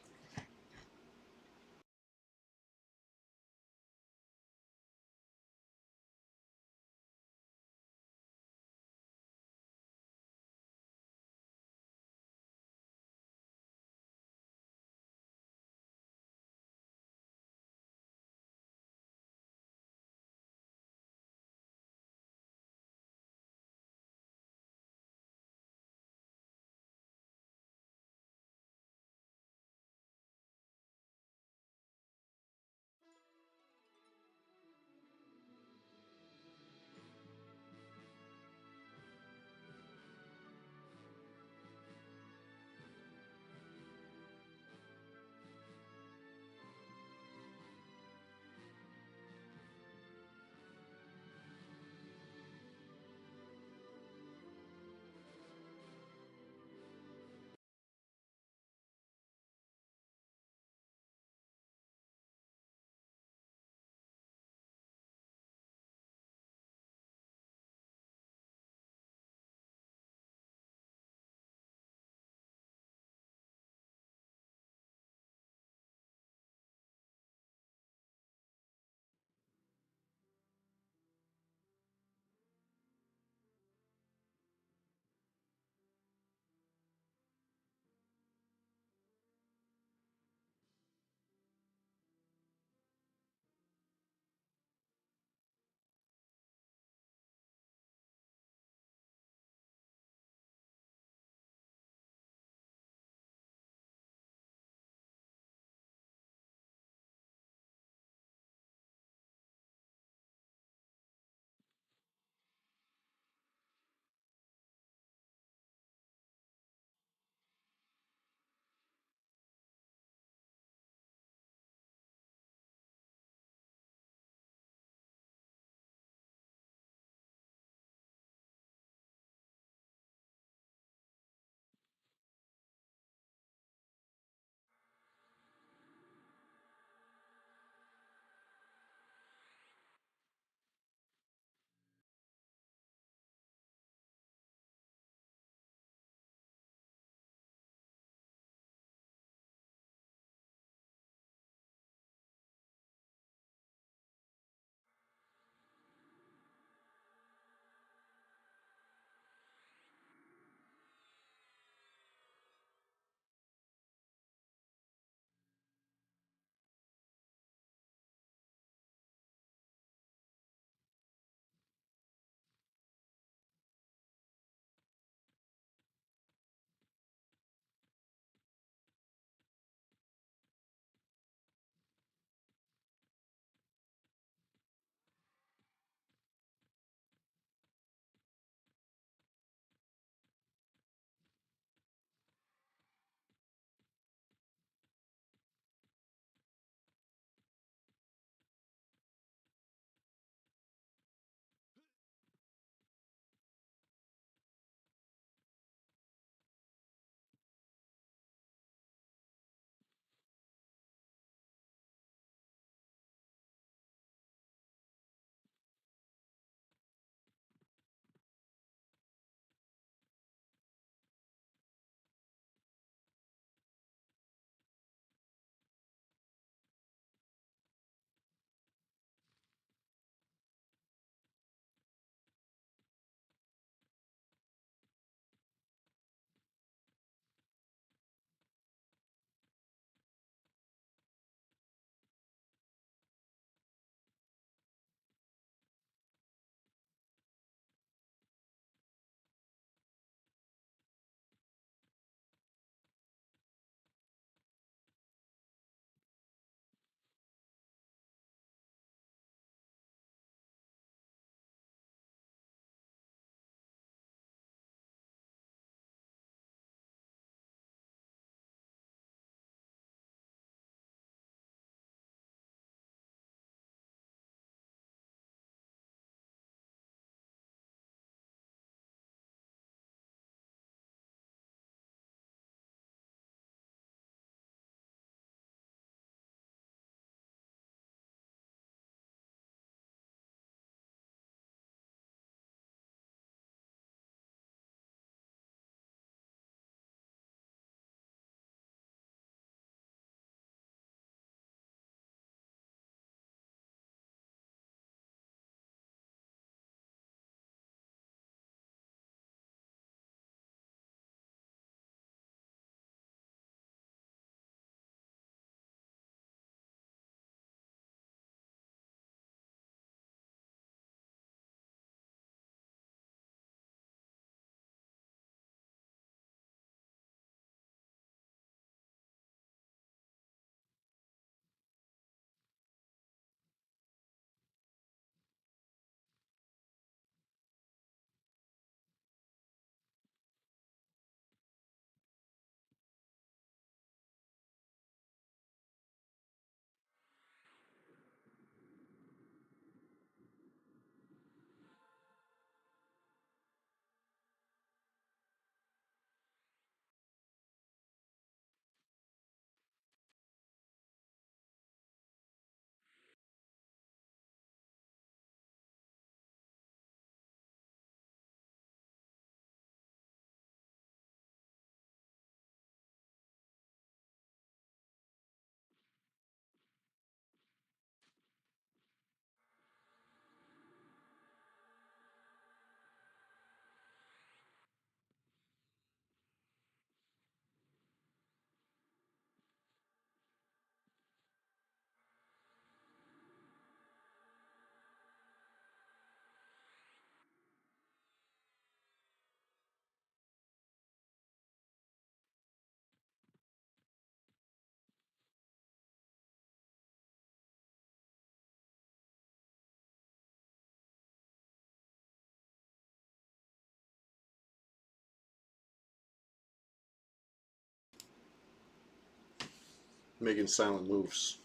A: making silent moves.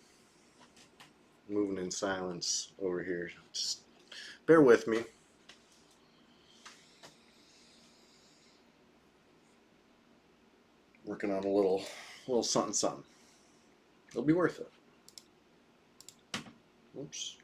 A: Moving in silence over here. Just bear with me. Working on a little something something. It'll be worth it. Oops.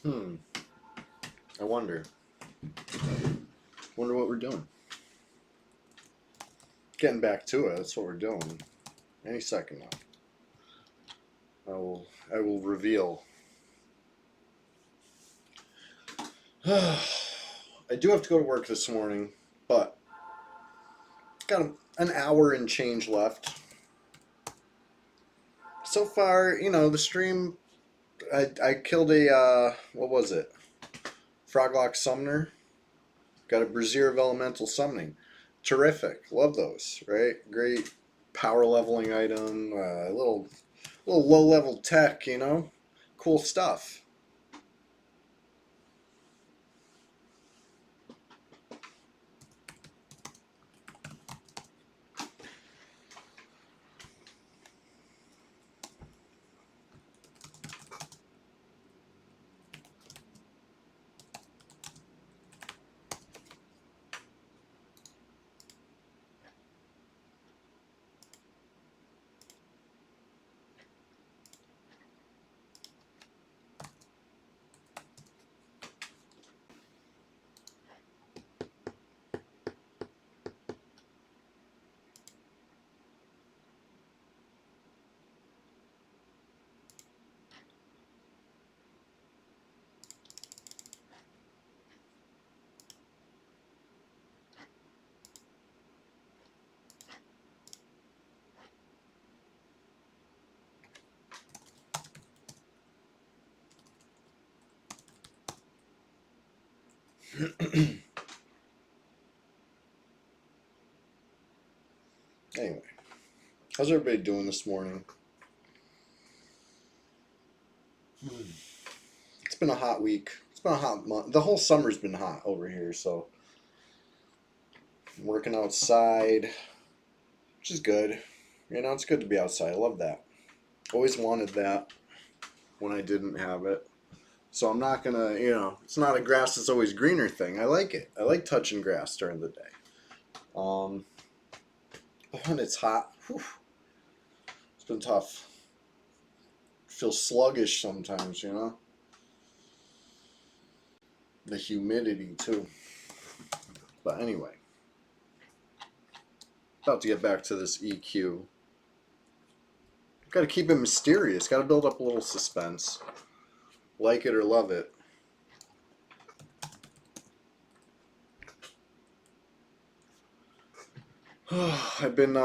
A: I wonder. Wonder what we're doing. Getting back to it, that's what we're doing. Any second now. I will reveal. I do have to go to work this morning, but got an hour and change left. So far, you know, the stream, I killed a, what was it? Froglock Summoner. Got a Brazier of Elemental Summoning. Terrific. Love those, right? Great power leveling item. Little low level tech, you know? Cool stuff. Anyway, how's everybody doing this morning? It's been a hot week. It's been a hot month. The whole summer's been hot over here, so I'm working outside, which is good. You know, it's good to be outside. I love that. Always wanted that when I didn't have it. So I'm not gonna, you know, it's not a grass is always greener thing. I like it. I like touching grass during the day. But when it's hot, whew, it's been tough. Feel sluggish sometimes, you know. The humidity too. But anyway, about to get back to this EQ. Got to keep it mysterious. Got to build up a little suspense. Like it or love it. I've been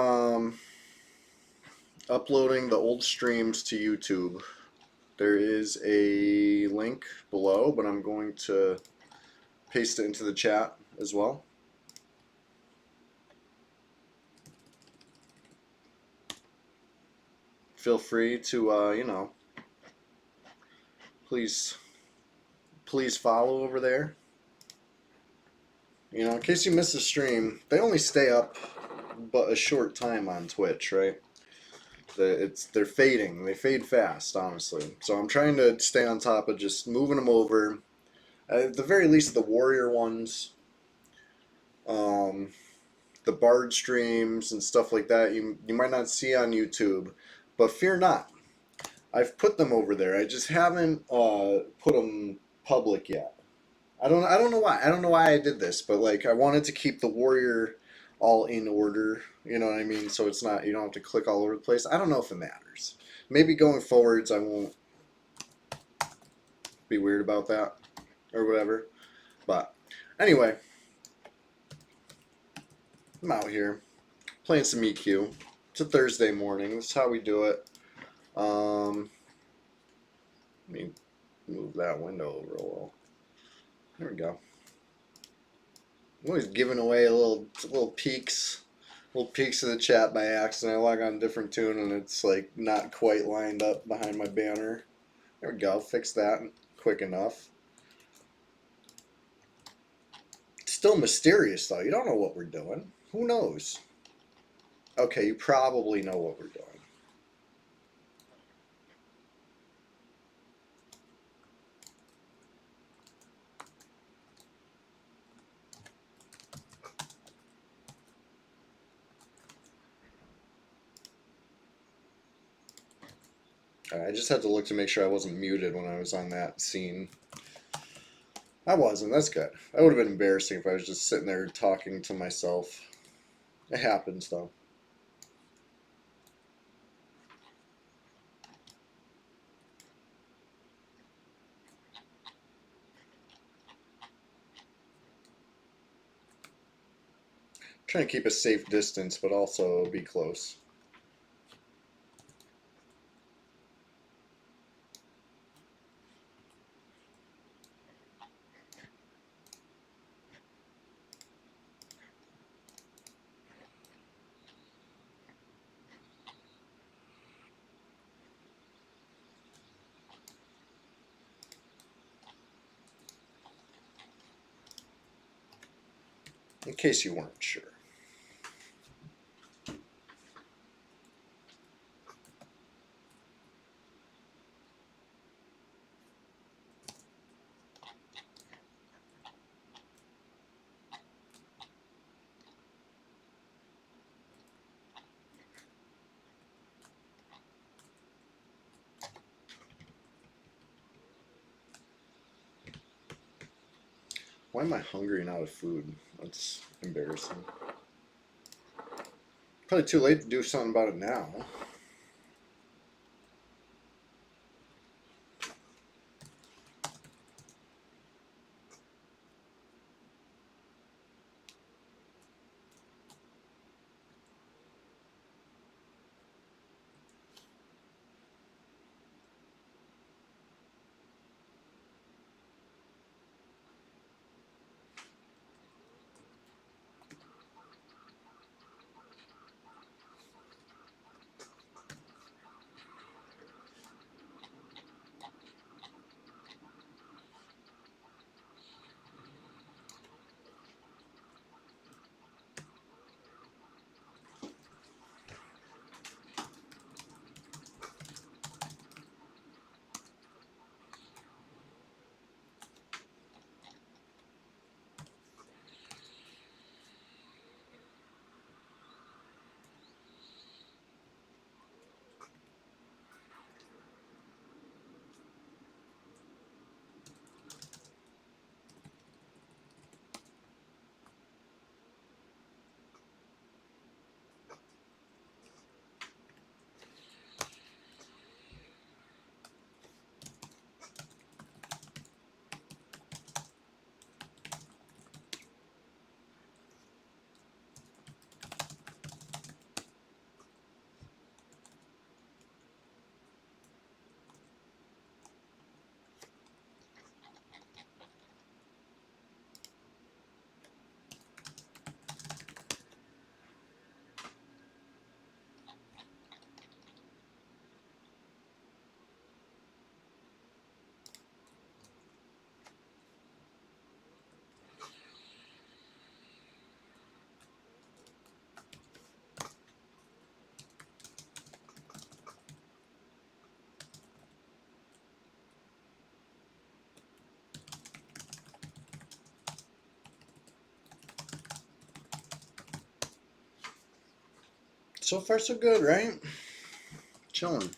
A: uploading the old streams to YouTube. There is a link below, but I'm going to paste it into the chat as well. Feel free to, you know, please follow over there. You know, in case you miss a stream, they only stay up but a short time on Twitch, right? They're fading. They fade fast, honestly. So I'm trying to stay on top of just moving them over. At the very least, the warrior ones, the bard streams and stuff like that. You might not see on YouTube, but fear not. I've put them over there. I just haven't put them public yet. I don't know why. I don't know why I did this, but like I wanted to keep the warrior all in order. You know what I mean? So it's not, you don't have to click all over the place. I don't know if it matters. Maybe going forwards I won't be weird about that or whatever. But anyway, I'm out here playing some EQ. It's a Thursday morning. That's how we do it. Let me move that window over a little. There we go. I'm always giving away little peeks of the chat by accident. I log on a different tune and it's like not quite lined up behind my banner. There we go. Fix that quick enough. It's still mysterious though. You don't know what we're doing. Who knows? Okay, you probably know what we're doing. I just had to look to make sure I wasn't muted when I was on that scene. I wasn't. That's good. That would have been embarrassing if I was just sitting there talking to myself. It happens, though. Trying to keep a safe distance, but also be close. In case you weren't sure. Why am I hungry and out of food? That's embarrassing. Probably too late to do something about it now. So far, so good, right? Chilling.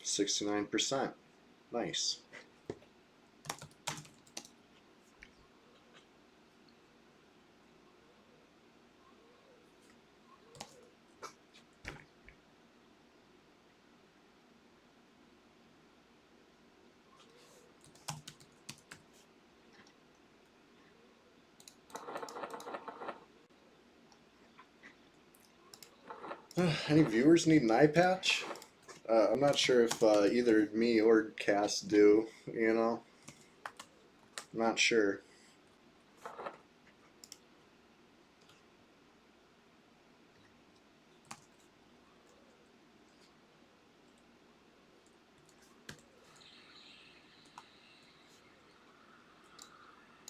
A: 69%. Nice. Any viewers need an eye patch? I'm not sure if either me or Cass do, you know? Not sure.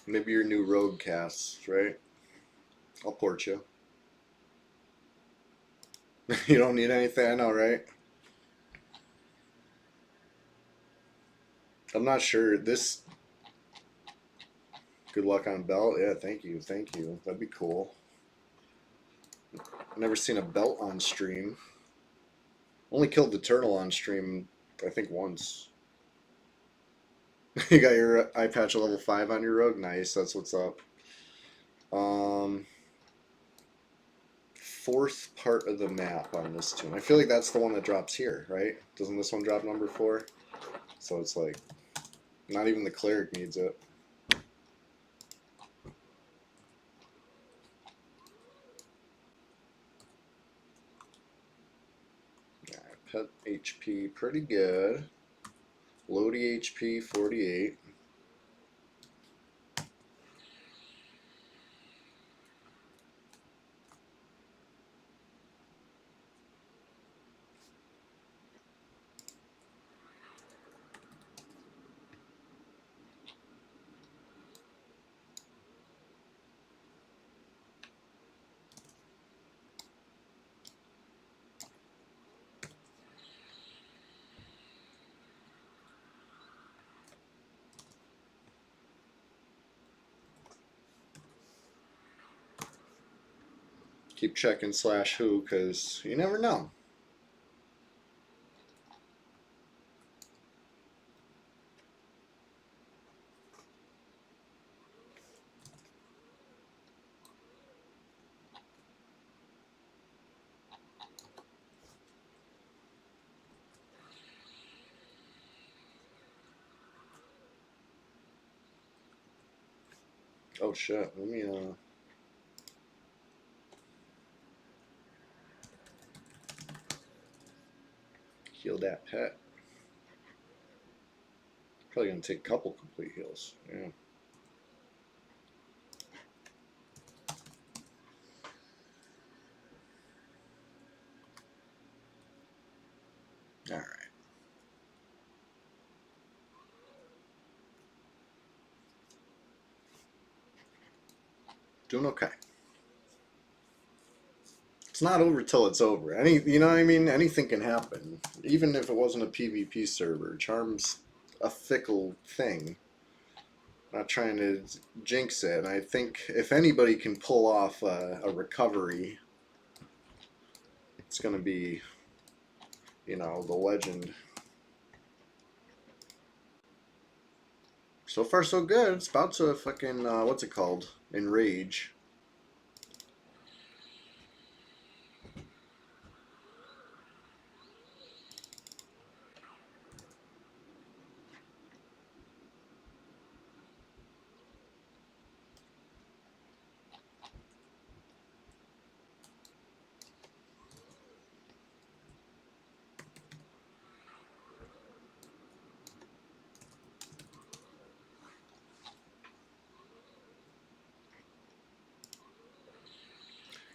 A: Maybe your new rogue Cass, right? I'll port you. You don't need anything, I know, right? I'm not sure. This Good luck on belt. Yeah, thank you, thank you. That'd be cool. Never seen a belt on stream. Only killed the turtle on stream, I think once. You got your eye patch at level 5 on your rogue? Nice, that's what's up. Um, fourth part of the map on this tune. I feel like that's the one that drops here, right? Doesn't this one drop number 4? So it's like, not even the cleric needs it. Pet HP pretty good. Lodi HP 48. Keep checking /who because you never know. Oh shit, let me heal that pet. Probably gonna take a couple complete heals. Yeah. Alright. Doing okay. It's not over till it's over. You know what I mean? Anything can happen. Even if it wasn't a PvP server. Charm's a fickle thing. Not trying to jinx it. And I think if anybody can pull off a recovery, it's gonna be, you know, the legend. So far so good. It's about to fucking, what's it called? Enrage.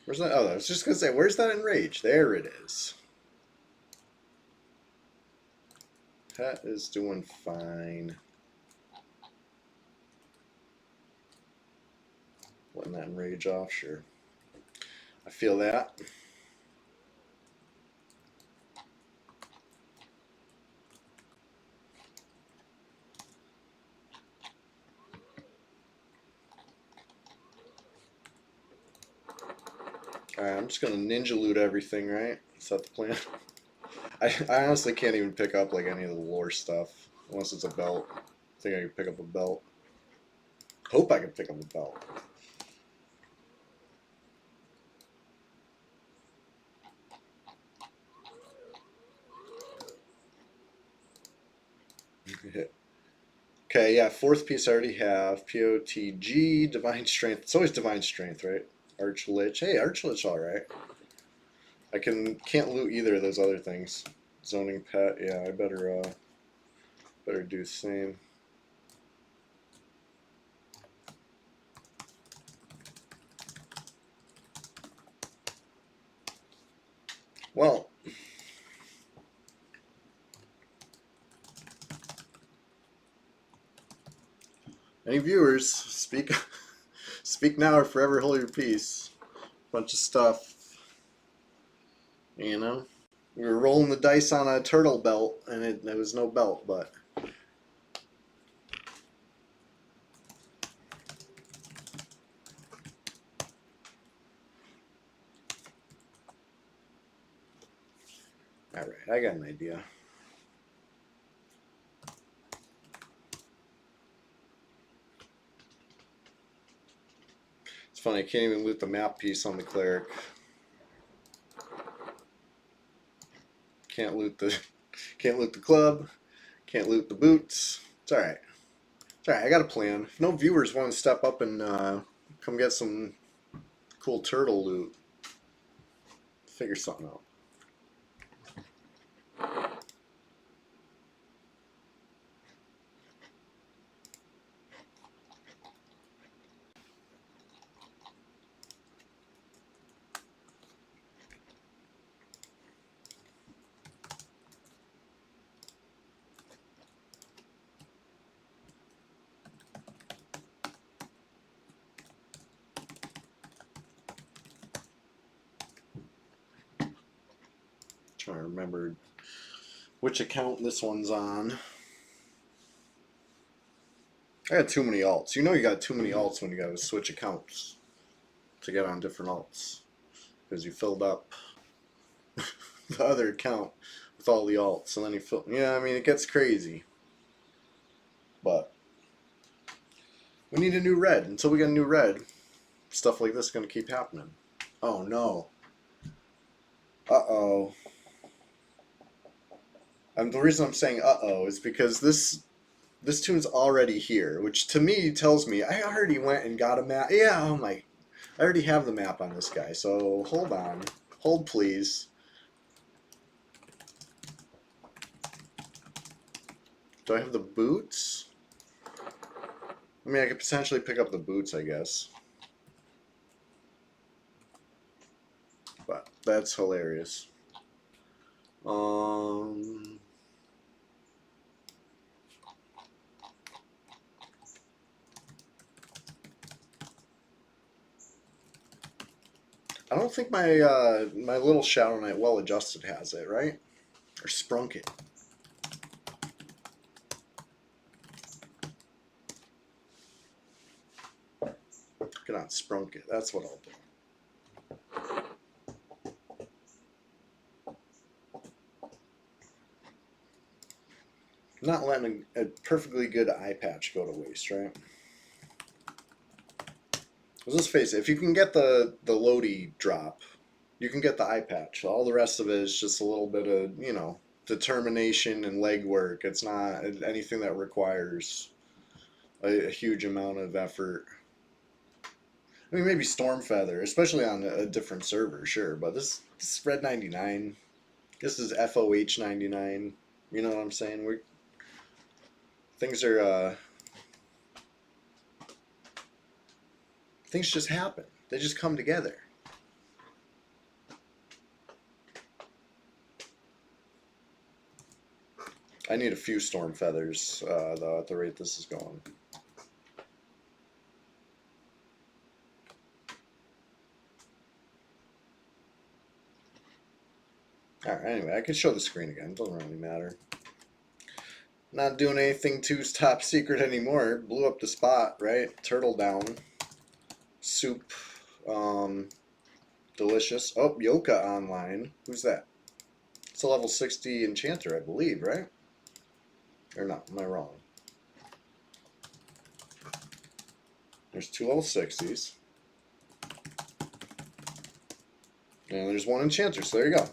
A: Where's that? Oh, I was just gonna say, where's that enrage? There it is. Pet is doing fine. Letting that enrage off, sure. I feel that. Alright, I'm just gonna ninja loot everything, right? Is that the plan? I honestly can't even pick up like any of the lore stuff. Unless it's a belt. I think I can pick up a belt. Hope I can pick up a belt. Okay, yeah, fourth piece I already have. POTG, Divine Strength. It's always Divine Strength, right? Archlich. Hey, Archlich, alright. I can't loot either of those other things. Zoning pet, yeah, I better do the same. Well, any viewers, speak now or forever hold your peace. Bunch of stuff. You know? We were rolling the dice on a turtle belt, and it was no belt, but Alright, I got an idea. It's funny, I can't even loot the map piece on the cleric. Can't loot the club. Can't loot the boots. It's alright. It's alright, I got a plan. If no viewers want to step up and come get some cool turtle loot, figure something out. Trying to remember which account this one's on. I got too many alts. You know you got too many alts when you got to switch accounts to get on different alts. Because you filled up the other account with all the alts. And then you fill... Yeah, I mean, it gets crazy. But we need a new red. Until we get a new red, stuff like this is going to keep happening. Oh, no. Uh-oh. The reason I'm saying uh-oh is because this tune's already here, which to me tells me I already went and got a map. Yeah, oh my... I already have the map on this guy, so hold on. Hold, please. Do I have the boots? I mean, I could potentially pick up the boots, I guess. But that's hilarious. I don't think my my little Shadow Knight Well Adjusted has it, right? Or Sprunk it. Get on Sprunk it. That's what I'll do. Not letting a perfectly good eye patch go to waste, right? Let's face it, if you can get the Lodi drop, you can get the eye patch. All the rest of it is just a little bit of, you know, determination and legwork. It's not anything that requires a huge amount of effort. I mean, maybe Stormfeather, especially on a different server, sure. But this Red 99, this is FOH 99. You know what I'm saying? Things are things just happen. They just come together. I need a few Stormfeathers, though, at the rate this is going. Alright, anyway, I can show the screen again. It doesn't really matter. Not doing anything too top secret anymore. Blew up the spot, right? Turtle down. Soup. Delicious. Oh, Yoka online. Who's that? It's a level 60 enchanter, I believe, right? Or not, am I wrong? There's two level 60s. And there's one enchanter, so there you go.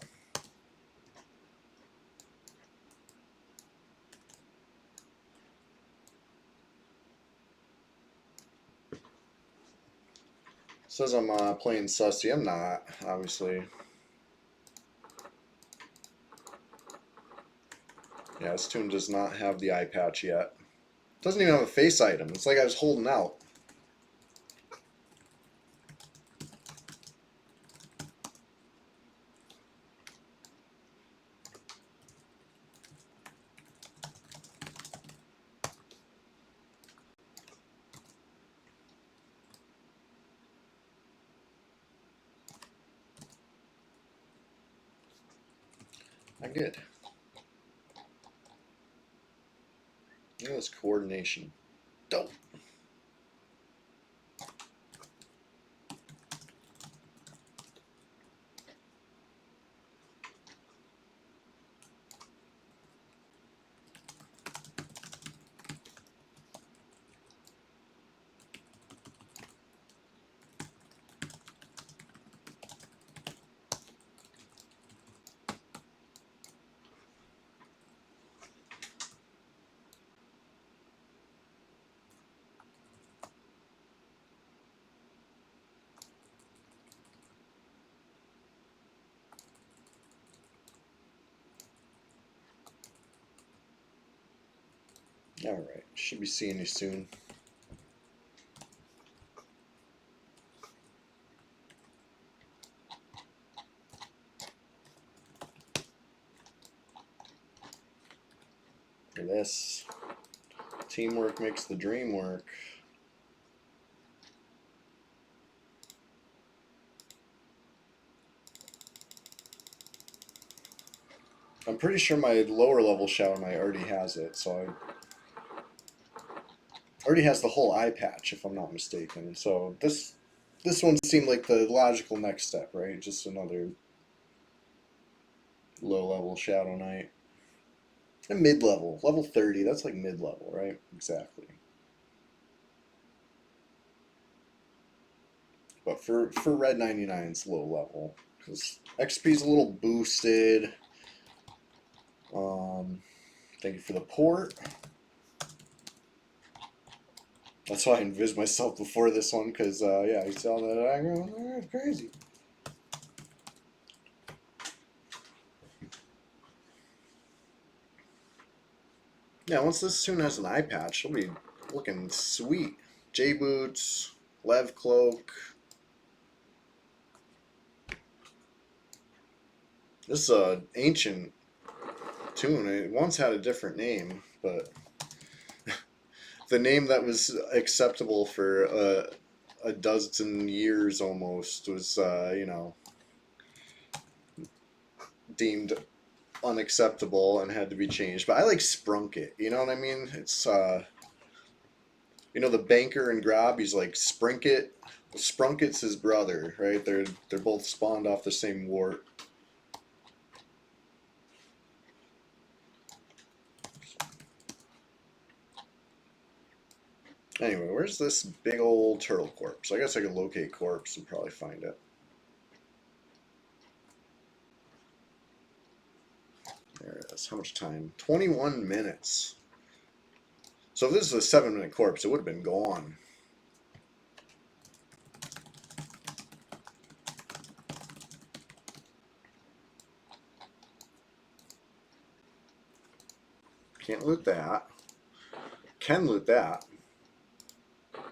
A: Says I'm playing Sussie. I'm not, obviously. Yeah, this tune does not have the eye patch yet. Doesn't even have a face item. It's like I was holding out. Not good. Look at this coordination. Dope. Alright, should be seeing you soon. Look at this. Teamwork makes the dream work. I'm pretty sure my lower level Shadow Knight already has it, so I already has the whole eye patch, if I'm not mistaken. So this one seemed like the logical next step, right? Just another low level Shadow Knight. And mid level, level 30. That's like mid level, right? Exactly. But for Red 99, it's low level because XP is a little boosted. Thank you for the port. That's why I invis myself before this one, because, yeah, you saw that I go, oh, crazy. Yeah, once this tune has an eye patch, it'll be looking sweet. J-Boots, Lev Cloak. This is an ancient tune. It once had a different name, but the name that was acceptable for a dozen years almost was, you know, deemed unacceptable and had to be changed. But I like Sprunket. You know what I mean? It's you know the banker and Grob. He's like Sprinket. Sprunket's his brother, right? They're both spawned off the same wart. Anyway, where's this big old turtle corpse? I guess I could locate corpse and probably find it. There it is. How much time? 21 minutes. So if this is a 7-minute corpse, it would have been gone. Can't loot that. Can loot that.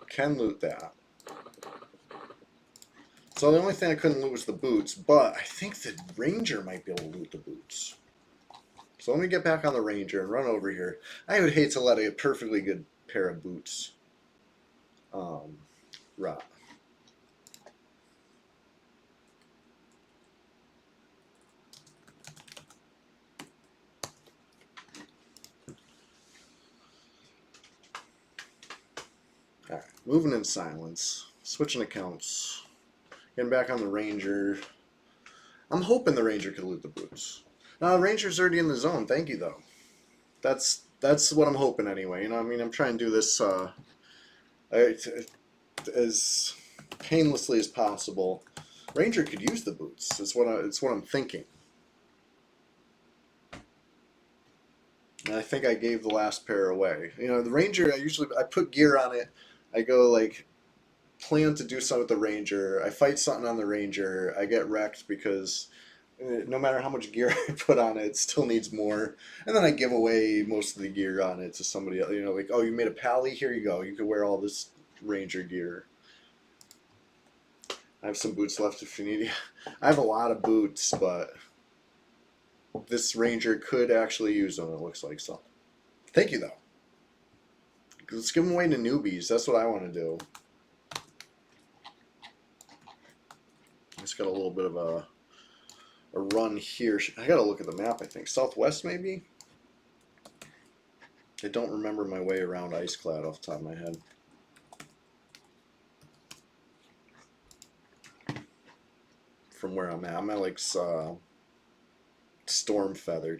A: Can loot that. So the only thing I couldn't loot was the boots, but I think the ranger might be able to loot the boots. So let me get back on the ranger and run over here. I would hate to let a perfectly good pair of boots rot. Alright, moving in silence. Switching accounts. Getting back on the ranger. I'm hoping the ranger could loot the boots. The ranger's already in the zone. Thank you, though. That's what I'm hoping anyway. You know what I mean? I'm trying to do this as painlessly as possible. Ranger could use the boots. It's what I'm thinking. And I think I gave the last pair away. You know, the ranger. I put gear on it. I go like plan to do something with the ranger. I fight something on the ranger. I get wrecked because no matter how much gear I put on it, it still needs more. And then I give away most of the gear on it to somebody else. You know, like, oh, you made a pally? Here you go. You can wear all this ranger gear. I have some boots left if you need. I have a lot of boots, but this ranger could actually use them, it looks like. So, thank you, though. Let's give them away to newbies. That's what I want to do. Just got a little bit of a run here. I gotta look at the map, I think. Southwest, maybe? I don't remember my way around Iceclad off the top of my head. From where I'm at. I'm at like Stormfeather.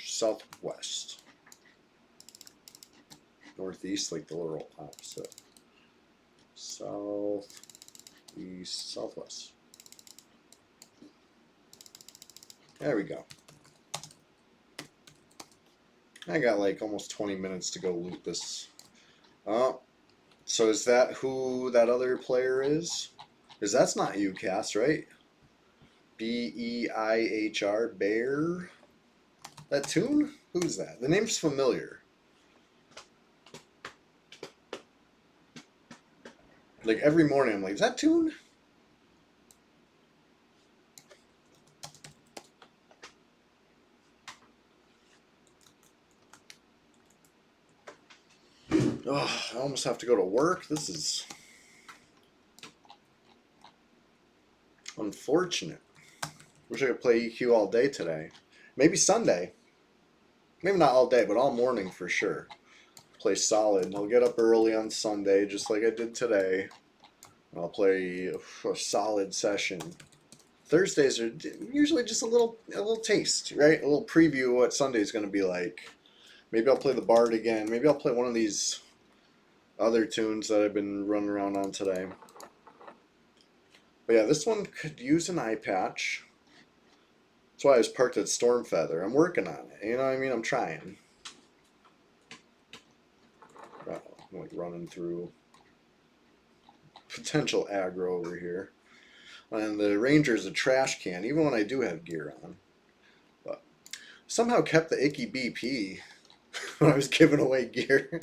A: Southwest. Northeast, like the literal opposite. South, east, southwest. There we go. I got like almost 20 minutes to go loot this. Oh, so is that who that other player is? Because that's not you, Cass, right? B-E-I-H-R, Bear? That tune? Who's that? The name's familiar. Like every morning I'm like, is that tune? Oh, I almost have to go to work. This is unfortunate. Wish I could play EQ all day today. Maybe Sunday. Maybe not all day, but all morning for sure. Play solid. I'll get up early on Sunday, just like I did today. I'll play a solid session. Thursdays are usually just a little taste, right? A little preview of what Sunday's going to be like. Maybe I'll play the Bard again. Maybe I'll play one of these other tunes that I've been running around on today. But yeah, this one could use an eye patch. That's why I was parked at Stormfeather. I'm working on it. You know what I mean? I'm trying. I'm like running through potential aggro over here. And the Ranger's a trash can, even when I do have gear on. But somehow kept the icky BP when I was giving away gear.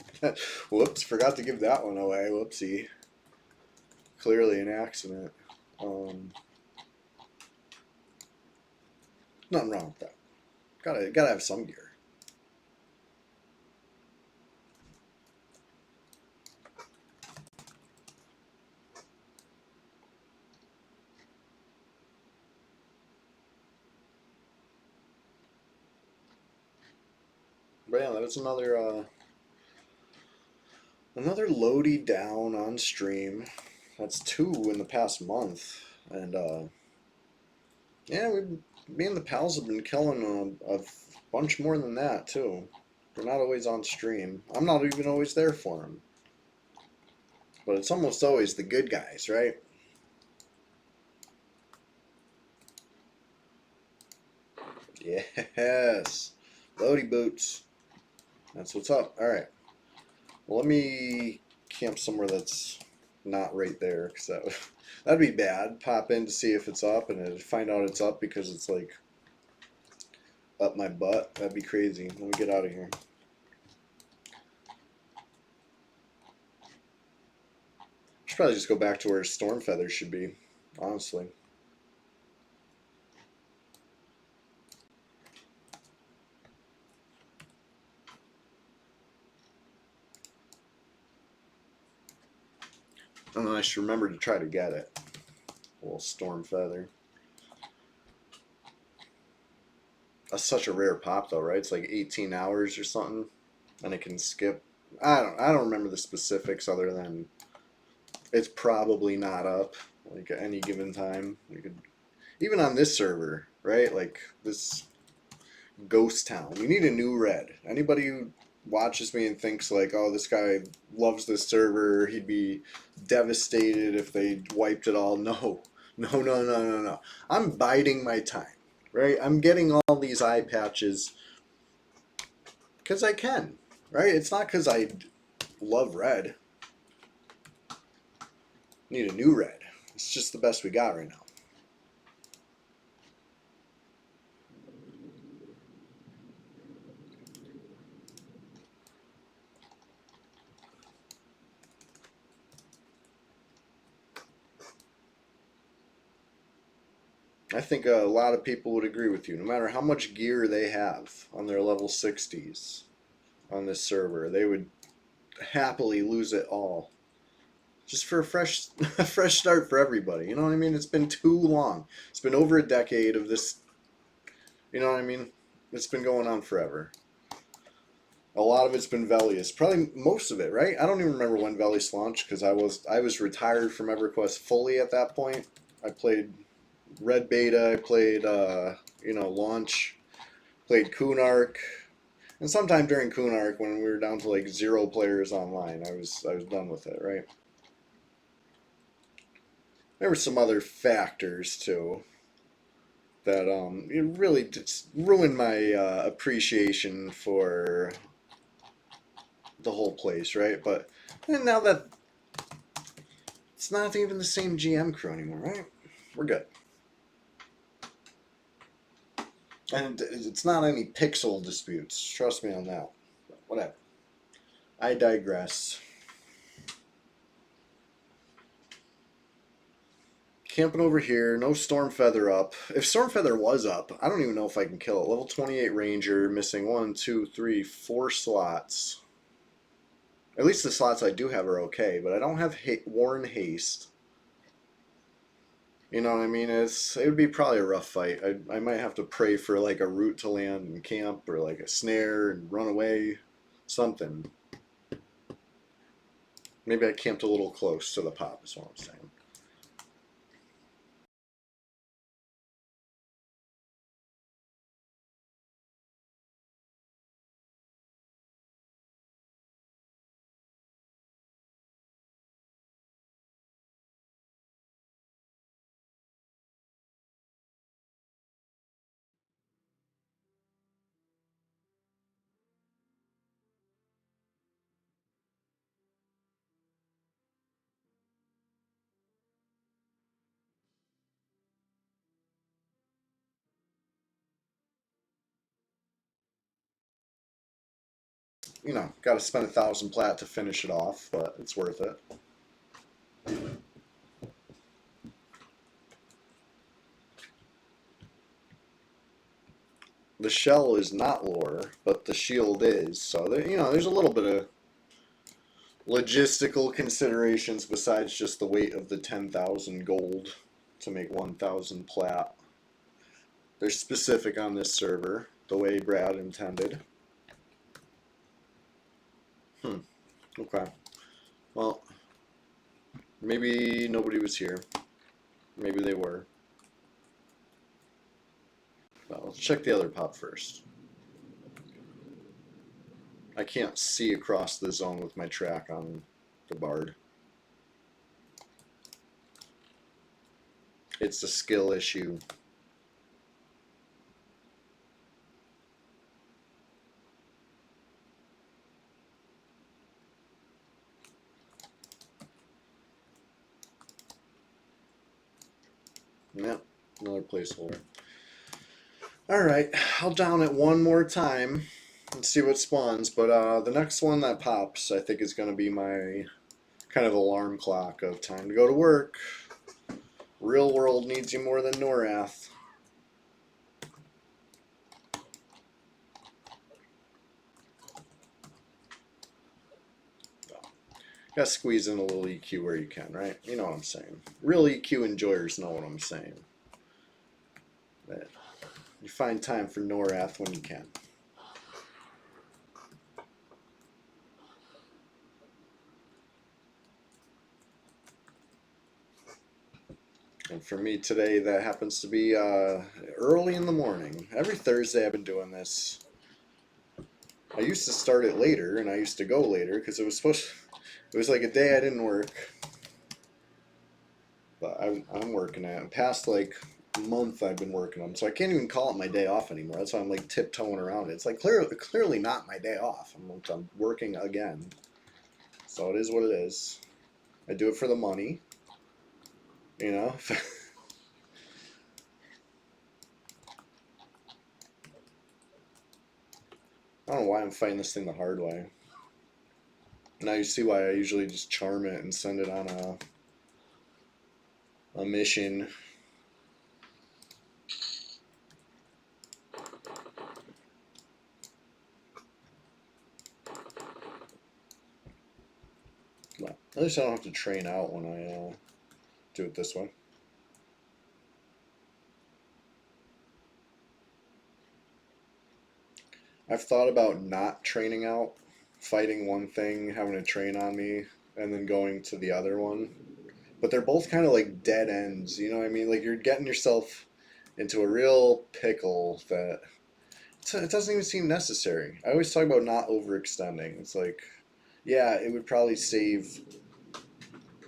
A: Whoops, forgot to give that one away. Whoopsie. Clearly an accident. Nothing wrong with that. Gotta have some gear. But yeah, that's another loady down on stream. That's 2 in the past month, and yeah, me and the pals have been killing a bunch more than that too. They're not always on stream. I'm not even always there for them, but it's almost always the good guys, right? Yes, loady boots. That's what's up. All right. Well, let me camp somewhere that's not right there, because that'd be bad. Pop in to see if it's up, and I'd find out it's up because it's like up my butt. That'd be crazy. Let me get out of here. Should probably just go back to where Stormfeather should be, honestly. And then I should remember to try to get it. A little Stormfeather. That's such a rare pop though, right? It's like 18 hours or something, and it can skip. I don't remember the specifics other than it's probably not up like at any given time. You could even on this server, right? Like this ghost town. You need a new red. Anybody who watches me and thinks like, oh, this guy loves this server, he'd be devastated if they wiped it all. No. No, no, no, no, no. I'm biding my time, right? I'm getting all these eye patches because I can, right? It's not because I love red. Need a new red. It's just the best we got right now. I think a lot of people would agree with you. No matter how much gear they have on their level 60s on this server, they would happily lose it all just for a fresh a fresh start for everybody. You know what I mean? It's been too long. It's been over a decade of this. You know what I mean? It's been going on forever. A lot of it's been Velius. Probably most of it, right? I don't even remember when Velius launched because I was retired from EverQuest fully at that point. I played Red Beta. I played launch. Played Kunark. And sometime during Kunark, when we were down to like 0 players online, I was done with it, right? There were some other factors too that it really just ruined my appreciation for the whole place, right? But and now that it's not even the same GM crew anymore, right? We're good. And it's not any pixel disputes. Trust me on that. Whatever. I digress. Camping over here, no Stormfeather up. If Stormfeather was up, I don't even know if I can kill it. Level 28 Ranger, missing 1, 2, 3, 4 slots. At least the slots I do have are okay, but I don't have Warren Haste. You know what I mean? It would be probably a rough fight. I might have to pray for like a route to land and camp, or like a snare and run away, something. Maybe I camped a little close to the pop, is what I'm saying. You know, got to spend 1,000 plat to finish it off, but it's worth it. The shell is not lore, but the shield is. So there, you know, there's a little bit of logistical considerations besides just the weight of the 10,000 gold to make 1,000 plat. They're specific on this server, the way Brad intended. Okay. Well, maybe nobody was here. Maybe they were. Well, let's check the other pop first. I can't see across the zone with my track on the Bard. It's a skill issue. Yep, another placeholder. Alright, I'll down it one more time and see what spawns, but the next one that pops I think is going to be my kind of alarm clock of time to go to work. Real world needs you more than Norrath. Gotta squeeze in a little EQ where you can, right? You know what I'm saying. Real EQ enjoyers know what I'm saying. That you find time for Norrath when you can. And for me today, that happens to be early in the morning. Every Thursday I've been doing this. I used to start it later, and I used to go later because it was supposed. It was like a day I didn't work, but I'm working at. Past like month I've been working them, so I can't even call it my day off anymore. That's why I'm like tiptoeing around it. It's like clearly not my day off. I'm working again, so it is what it is. I do it for the money, you know. I don't know why I'm fighting this thing the hard way. Now you see why I usually just charm it and send it on a mission. But at least I don't have to train out when I do it this way. I've thought about not training out, fighting one thing, having a train on me, and then going to the other one. But they're both kind of like dead ends, you know what I mean? Like you're getting yourself into a real pickle that it doesn't even seem necessary. I always talk about not overextending. It's like, yeah, it would probably save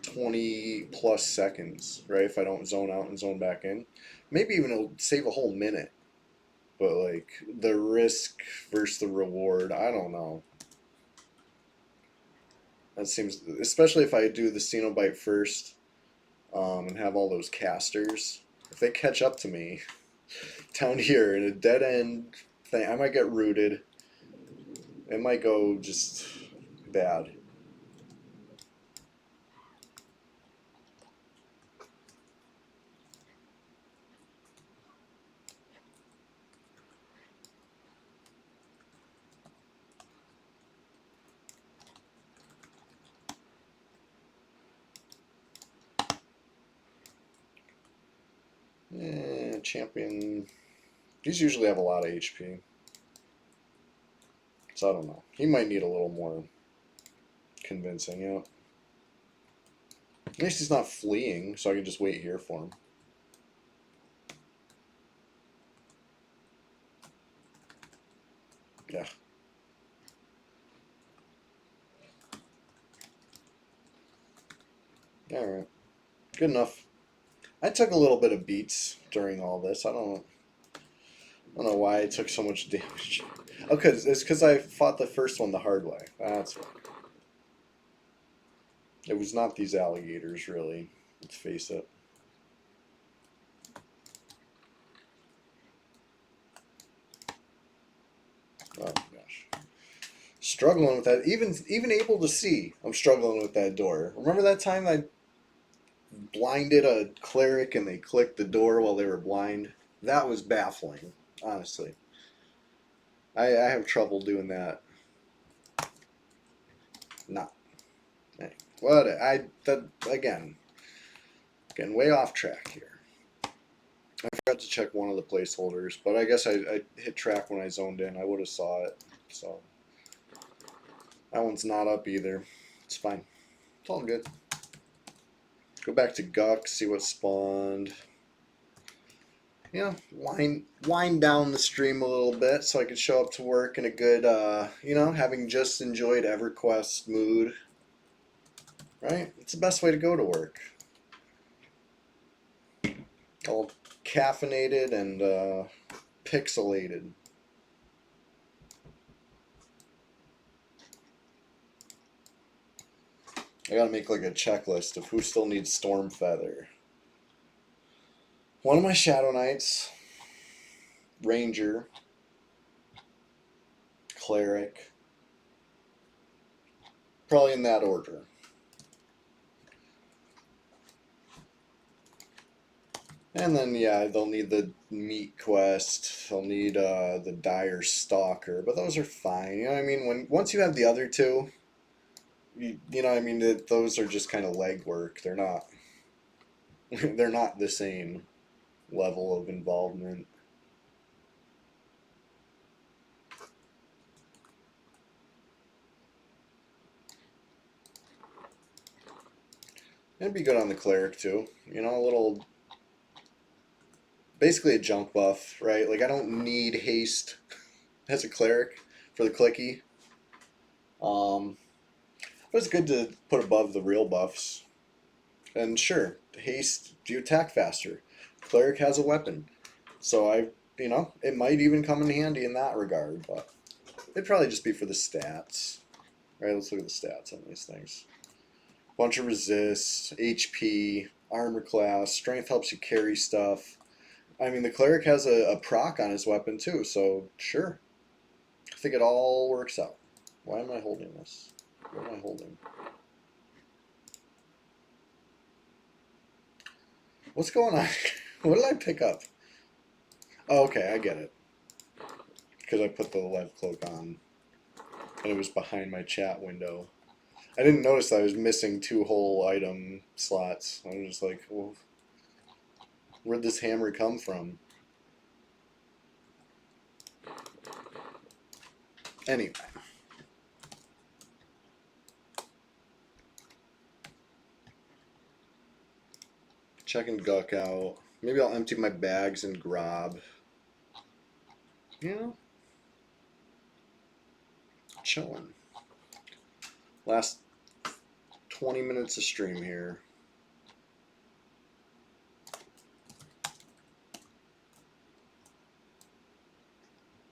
A: 20 plus seconds, right? If I don't zone out and zone back in. Maybe even it'll save a whole minute. But like the risk versus the reward, I don't know. That seems, especially if I do the Cenobite first, and have all those casters. If they catch up to me down here in a dead end thing, I might get rooted. It might go just bad. Champion. These usually have a lot of HP. So I don't know. He might need a little more convincing, yeah. At least he's not fleeing, so I can just wait here for him. Yeah. Alright. Good enough. I took a little bit of beats during all this. I don't know why I took so much damage. Oh, it's because I fought the first one the hard way. That's why. It was not these alligators, really. Let's face it. Oh my gosh. Struggling with that. Even able to see, I'm struggling with that door. Remember that time I blinded a cleric and they clicked the door while they were blind? That was baffling, honestly. I have trouble doing that. Not. What again, getting way off track here. I forgot to check one of the placeholders, but I guess I hit track when I zoned in. I would have saw it, so that one's not up either. It's fine. It's all good. Go back to Guck, see what spawned. Wind down the stream a little bit so I could show up to work in a good, having just enjoyed EverQuest mood. Right? It's the best way to go to work. All caffeinated and pixelated. I gotta make like a checklist of who still needs Storm Feather. One of my Shadow Knights, Ranger, Cleric, probably in that order. And then, yeah, they'll need the meat quest. They'll need the dire stalker, but those are fine. You know what I mean? Once you have the other two, you know what I mean. Those are just kind of legwork. They're not. They're not the same level of involvement. It'd be good on the cleric too. You know, a little. Basically a junk buff, right? Like I don't need haste as a cleric for the clicky. But it's good to put above the real buffs. And sure, haste, you attack faster. Cleric has a weapon. So it might even come in handy in that regard, but it'd probably just be for the stats. Alright, let's look at the stats on these things. Bunch of resist, HP, armor class, strength helps you carry stuff. I mean, the cleric has a proc on his weapon too, so sure. I think it all works out. Why am I holding this? What am I holding? What's going on? What did I pick up? Oh, okay, I get it. Because I put the lev cloak on. And it was behind my chat window. I didn't notice that I was missing 2 whole item slots. I was just like, well, where'd this hammer come from? Anyway. Checking Guck out. Maybe I'll empty my bags and grab. You know? Chilling. Last 20 minutes of stream here.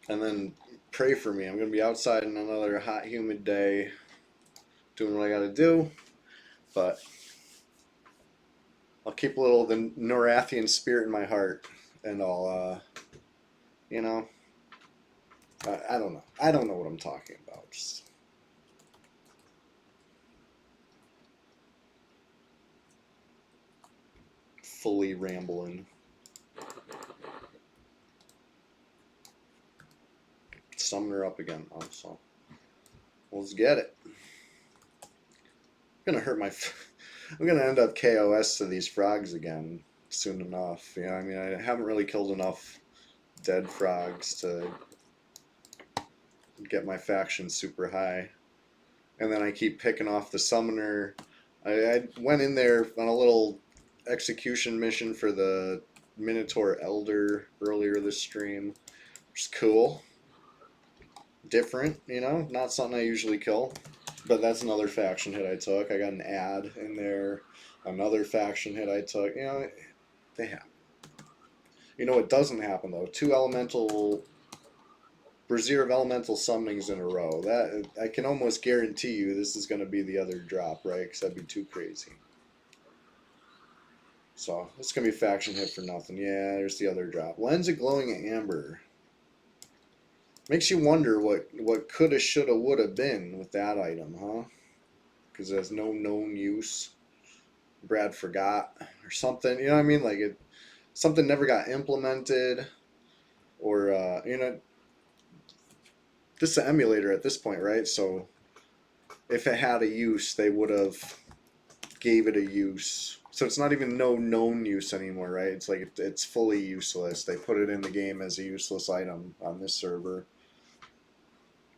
A: And then pray for me. I'm going to be outside in another hot, humid day doing what I got to do. But I'll keep a little of the Norrathian spirit in my heart. And I'll, I don't know. I don't know what I'm talking about. Just fully rambling. Summoner up again. Oh, so let's get it. I'm gonna hurt my. I'm gonna end up KOS to these frogs again. soon enough. You know, I mean, I haven't really killed enough dead frogs to get my faction super high. And then I keep picking off the summoner. I went in there on a little execution mission for the Minotaur Elder earlier this stream, which is cool. Different, you know, not something I usually kill. But that's another faction hit I took. I got an ad in there. Another faction hit I took. You know, they happen. You know what doesn't happen, though? 2 elemental... Brazier of elemental summonings in a row. That I can almost guarantee you this is going to be the other drop, right? Because that'd be too crazy. So, it's going to be faction hit for nothing. Yeah, there's the other drop. Lens of Glowing Amber. Makes you wonder what coulda, shoulda, woulda been with that item, huh? Because it has no known use. Brad forgot or something. You know what I mean? Like, something never got implemented. Or, you know, this is an emulator at this point, right? So, if it had a use, they would have gave it a use. So it's not even no known use anymore, right? It's like it's fully useless. They put it in the game as a useless item on this server.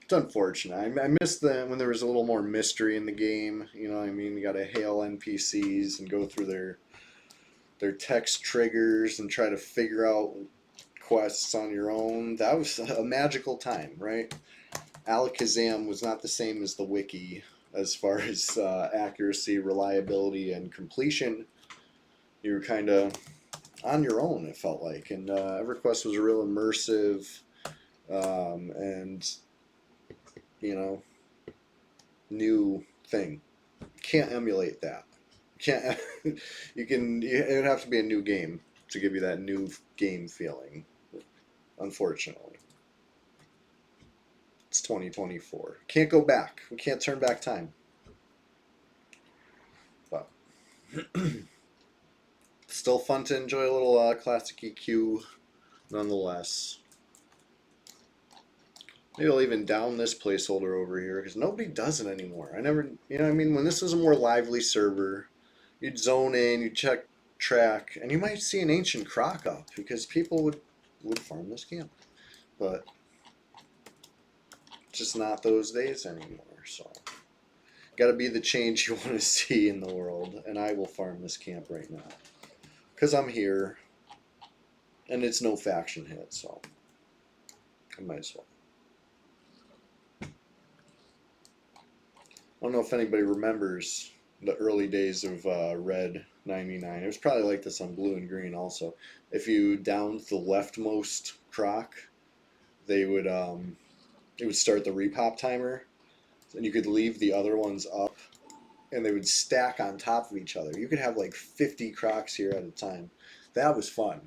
A: It's unfortunate. I miss when there was a little more mystery in the game. You know what I mean? You got to hail NPCs and go through their text triggers and try to figure out quests on your own. That was a magical time, right? Alakazam was not the same as the wiki as far as accuracy, reliability, and completion. You were kind of on your own, it felt like. And EverQuest was a real immersive and, you know, new thing. Can't emulate that. Can't. It would have to be a new game to give you that new game feeling, unfortunately. It's 2024. Can't go back. We can't turn back time. But still fun to enjoy a little classic EQ nonetheless. Maybe I'll even down this placeholder over here because nobody does it anymore. I never, you know what I mean? When this was a more lively server, you'd zone in, you'd check track, and you might see an ancient croc up because people would farm this camp. But just not those days anymore. So, got to be the change you want to see in the world, and I will farm this camp right now because I'm here, and it's no faction hit, so I might as well. I don't know if anybody remembers the early days of Red 99. It was probably like this on Blue and Green also. If you downed the leftmost croc, they would it would start the repop timer, and you could leave the other ones up, and they would stack on top of each other. You could have like 50 crocs here at a time. That was fun.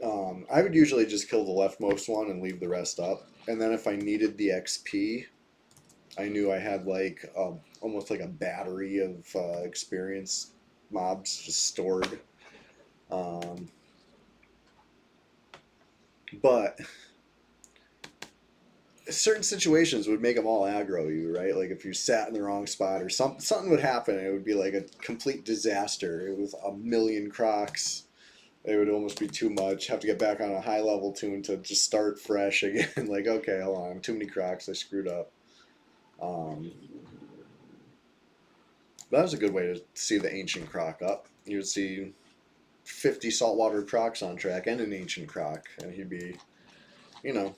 A: I would usually just kill the leftmost one and leave the rest up, and then if I needed the XP, I knew I had like almost like a battery of experienced mobs just stored. But certain situations would make them all aggro you, right? Like if you sat in the wrong spot or something would happen, and it would be like a complete disaster. It was a million crocs. It would almost be too much. Have to get back on a high level tune to just start fresh again. Like, okay, hold on, too many crocs. I screwed up. That was a good way to see the ancient croc up. You would see 50 saltwater crocs on track and an ancient croc, and he'd be, you know,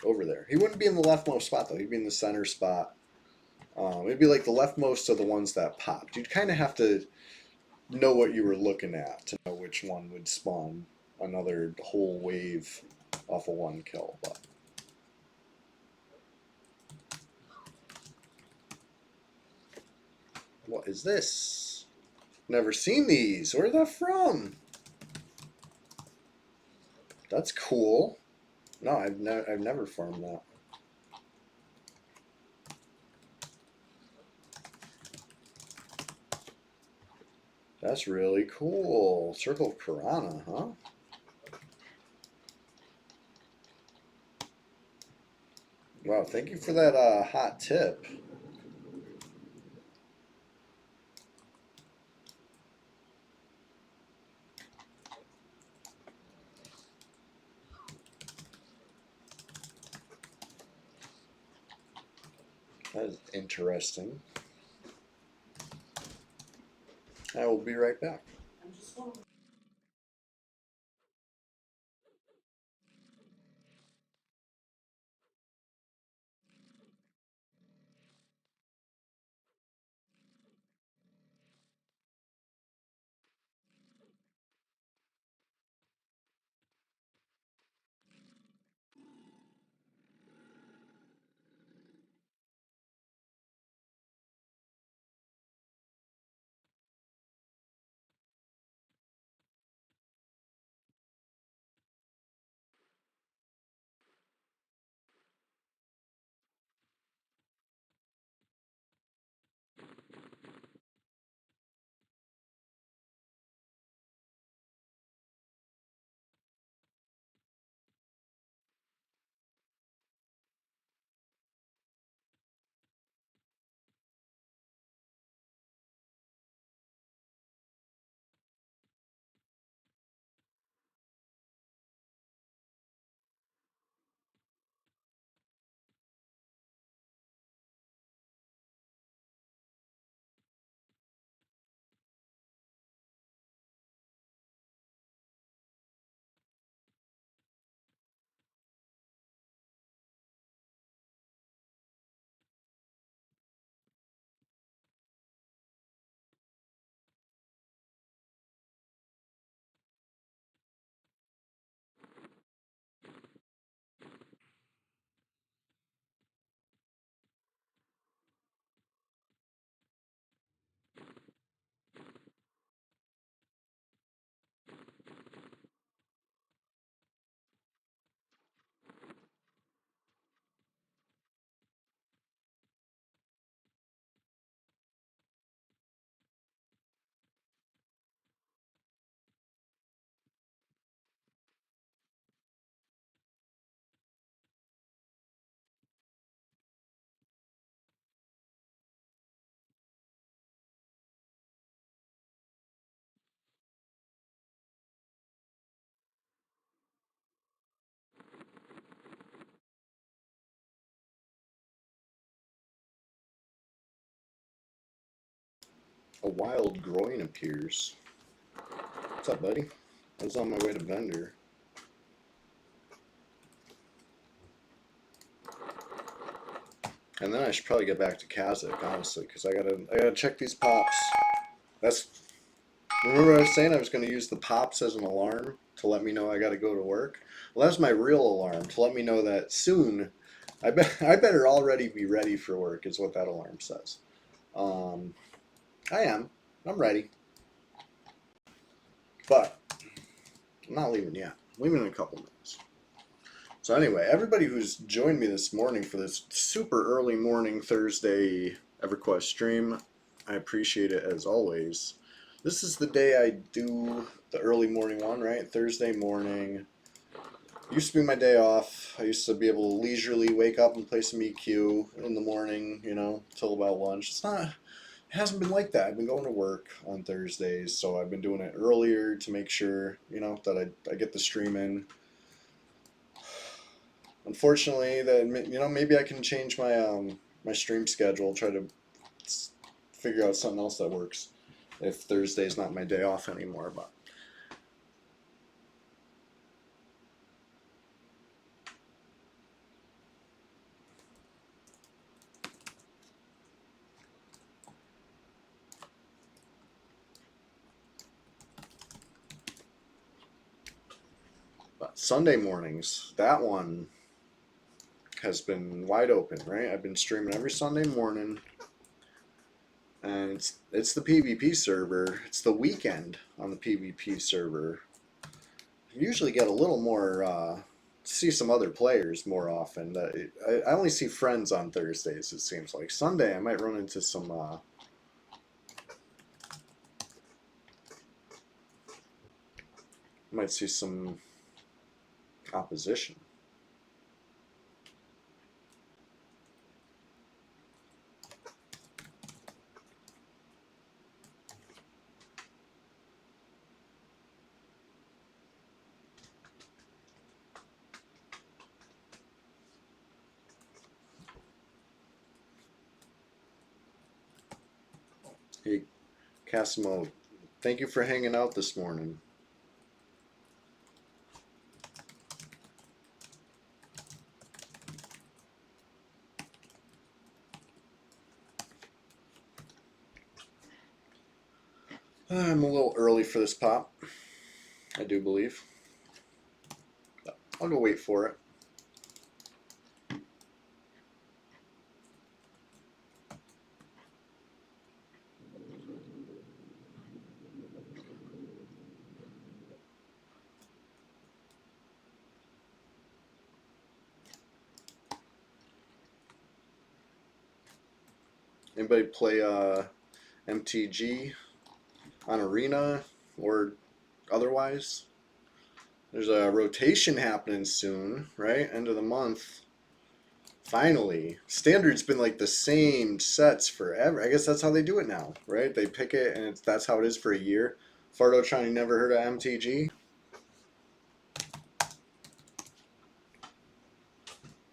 A: over there. He wouldn't be in the leftmost spot, though. He'd be in the center spot. It'd be like the leftmost of the ones that popped. You'd kind of have to know what you were looking at to know which one would spawn another whole wave off of one kill. But what is this? Never seen these. Where are they from? That's cool. No, I've never farmed that. That's really cool. Circle of Piranha, huh? Wow, thank you for that hot tip. That is interesting. I will be right back. A wild groin appears. What's up, buddy? I was on my way to Bender. And then I should probably get back to Kazakh, honestly, because I gotta check these pops. That's remember I was saying I was gonna use the pops as an alarm to let me know I gotta go to work? Well, that's my real alarm to let me know that soon I better already be ready for work is what that alarm says. Um, I am. I'm ready. But I'm not leaving yet. I'm leaving in a couple minutes. So anyway, everybody who's joined me this morning for this super early morning Thursday EverQuest stream, I appreciate it as always. This is the day I do the early morning one, right? Thursday morning. Used to be my day off. I used to be able to leisurely wake up and play some EQ in the morning, you know, till about lunch. It hasn't been like that. I've been going to work on Thursdays, so I've been doing it earlier to make sure, you know, that I get the stream in. Unfortunately, that you know, maybe I can change my stream schedule. Try to figure out something else that works if Thursday's not my day off anymore. But Sunday mornings, that one has been wide open, right? I've been streaming every Sunday morning, and it's the PvP server. It's the weekend on the PvP server. You usually get a little more, see some other players more often. I only see friends on Thursdays, it seems like. Sunday, I might run into some, might see some opposition. Casimo, thank you for hanging out this morning. I'm a little early for this pop, I do believe. I'll go wait for it. Anybody play MTG on Arena or otherwise? There's a rotation happening soon, right? End of the month. Finally. Standard's been like the same sets forever. I guess that's how they do it now, right? They pick it and that's how it is for a year. Fardo Tron, you never heard of MTG?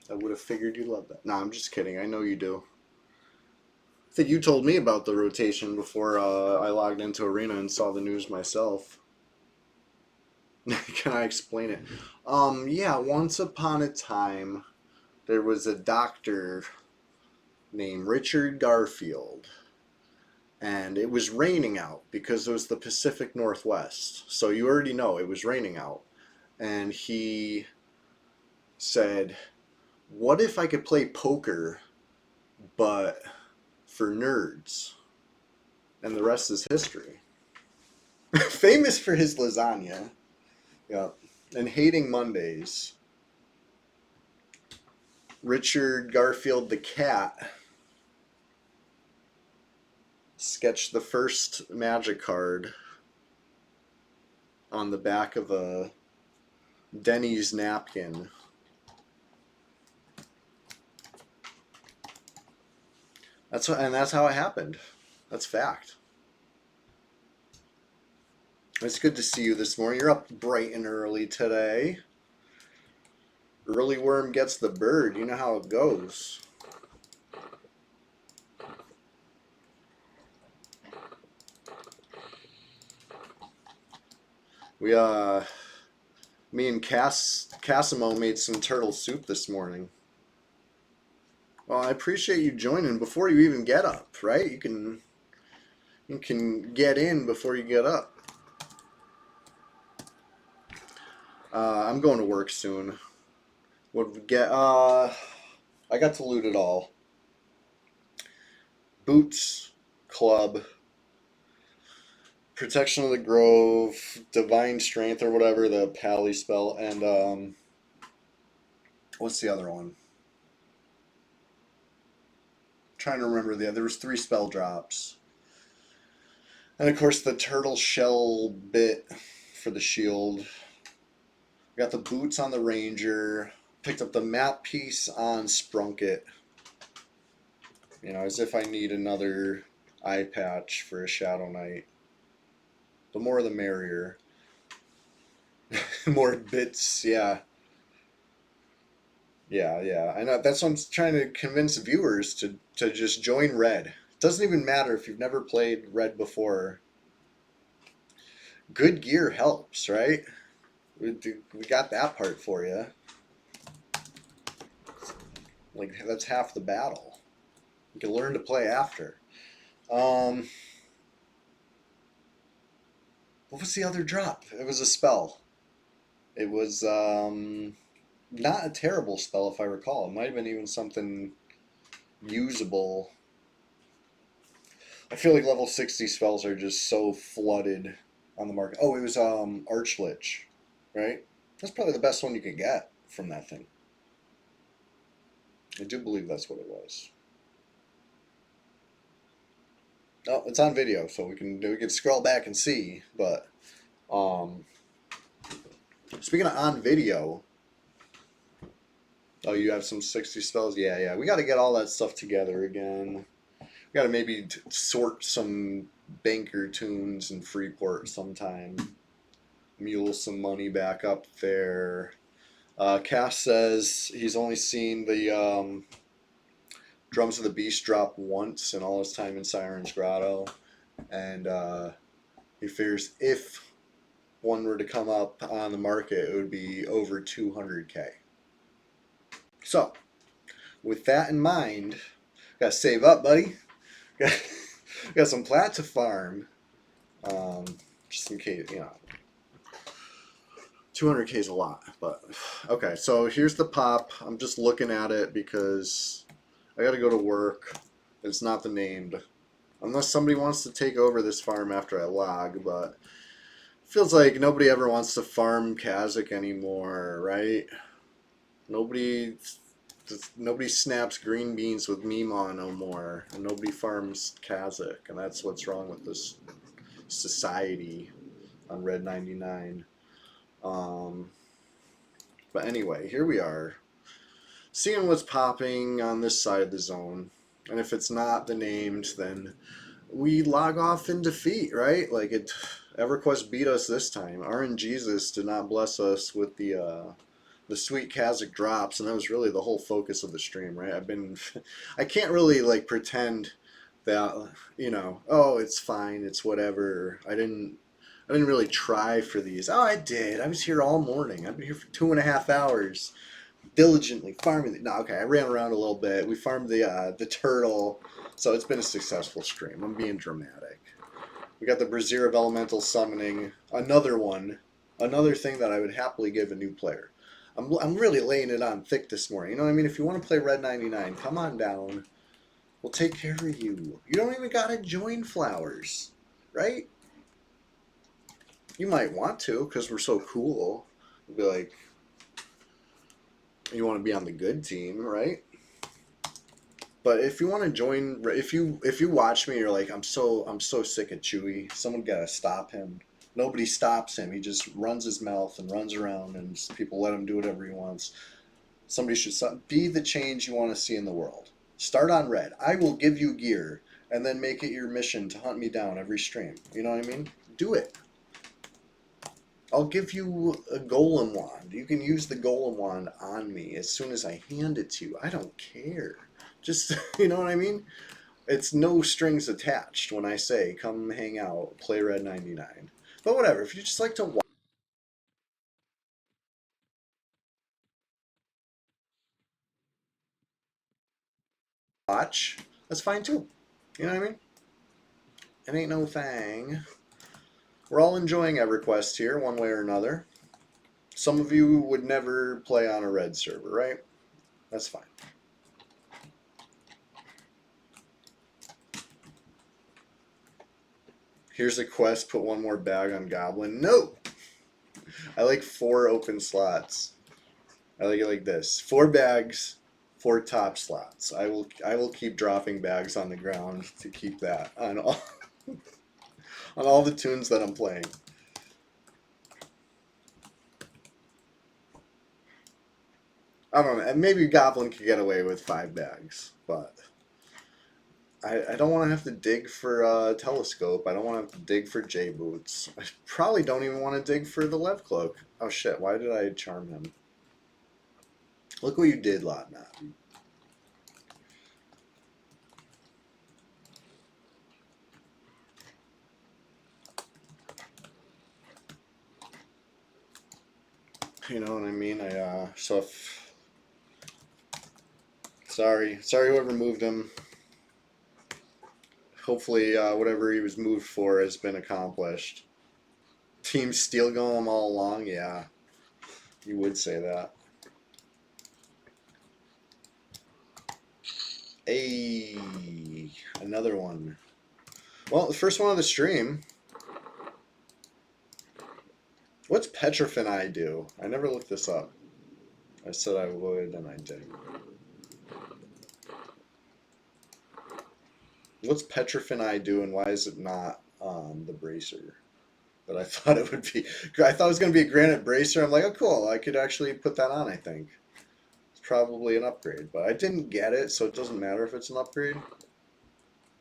A: I would have figured you loved that. No, I'm just kidding. I know you do. I think you told me about the rotation before I logged into Arena and saw the news myself. Can I explain it? Yeah, once upon a time, there was a doctor named Richard Garfield, and it was raining out because it was the Pacific Northwest. So you already know it was raining out. And he said, what if I could play poker, but for nerds? And the rest is history. Famous for his lasagna. Yeah. And hating Mondays. Richard Garfield the cat sketched the first magic card on the back of a Denny's napkin. That's how it happened. That's fact. It's good to see you this morning. You're up bright and early today. Early worm gets the bird. You know how it goes. Me and Casimo made some turtle soup this morning. Well, I appreciate you joining before you even get up, right? You can get in before you get up. I'm going to work soon. What we get? I got to loot it all. Boots, club, protection of the grove, divine strength or whatever the pally spell, and what's the other one? I'm trying to remember there was 3 spell drops, and of course the turtle shell bit for the shield. Got the boots on the ranger. Picked up the map piece on Sprunket. You know, as if I need another eye patch for a Shadow Knight. The more the merrier. More bits, yeah. Yeah. I know, that's what I'm trying to convince viewers to just join Red. It doesn't even matter if you've never played Red before. Good gear helps, right? We got that part for you. Like, that's half the battle. You can learn to play after. What was the other drop? It was a spell. It was not a terrible spell if I recall. It might have been even something usable. I feel like level 60 spells are just so flooded on the market. Oh, it was Archlich, right? That's probably the best one you could get from that thing. I do believe that's what it was. Oh, it's on video, so we can scroll back and see. But speaking of on video, oh, you have some 60 spells? Yeah. We got to get all that stuff together again. We got to maybe sort some banker tunes in Freeport sometime. Mule some money back up there. Cass says he's only seen the Drums of the Beast drop once in all his time in Siren's Grotto. and he figures if one were to come up on the market, it would be over 200K. So, with that in mind, gotta save up, buddy. Got some plat to farm, um, just in case, 200K is a lot, but okay. So here's the pop. I'm just looking at it because I got to go to work. It's not the named, unless somebody wants to take over this farm after I log. But it feels like nobody ever wants to farm Kazakh anymore, right? Nobody, nobody snaps green beans with Mima no more, and nobody farms Kazakh, and that's what's wrong with this society on Red 99. But anyway, here we are, seeing what's popping on this side of the zone. And if it's not the named, then we log off in defeat, right? Like EverQuest beat us this time. RNGesus did not bless us with the sweet Kazakh drops, and that was really the whole focus of the stream, right? I can't really like pretend that oh, it's fine, it's whatever. I didn't really try for these. Oh, I did. I was here all morning. I've been here for 2.5 hours, diligently farming. No, okay, I ran around a little bit. We farmed the turtle, so it's been a successful stream. I'm being dramatic. We got the Brazier of Elemental Summoning. Another one. Another thing that I would happily give a new player. I'm really laying it on thick this morning. You know what I mean? If you want to play Red 99, come on down. We'll take care of you. You don't even gotta join Flowers, right? You might want to, because we're so cool. We'll be like, you want to be on the good team, right? But if you want to join, if you watch me, you're like, I'm so sick of Chewy. Someone gotta stop him. Nobody stops him. He just runs his mouth and runs around, and people let him do whatever he wants. Somebody should be the change you want to see in the world. Start on red. I will give you gear, and then make it your mission to hunt me down every stream. You know what I mean? Do it. I'll give you a golem wand. You can use the golem wand on me as soon as I hand it to you. I don't care. Just, you know what I mean? It's no strings attached when I say, come hang out, play Red 99. But whatever, if you just like to watch, that's fine too. You know what I mean? It ain't no thing. We're all enjoying EverQuest here, one way or another. Some of you would never play on a red server, right? That's fine. Here's a quest, put one more bag on Goblin. No! I like 4 open slots. I like it like this. 4 bags, 4 top slots. I will keep dropping bags on the ground to keep that on all on all the tunes that I'm playing. I don't know. Maybe Goblin could get away with 5 bags, but I don't want to have to dig for a telescope. I don't want to have to dig for J boots. I probably don't even want to dig for the Lev cloak. Oh shit! Why did I charm him? Look what you did, Lotna. You know what I mean? Sorry whoever moved him. Hopefully whatever he was moved for has been accomplished. Team Steel Golem all along? Yeah, you would say that. Hey, another one. Well, the first one of the stream. What's Petrifin do? I never looked this up. I said I would, and I didn't. What's Petrifin do, and why is it not the bracer that I thought it would be? I thought it was going to be a granite bracer. I'm like, oh, cool. I could actually put that on, I think. It's probably an upgrade, but I didn't get it, so it doesn't matter if it's an upgrade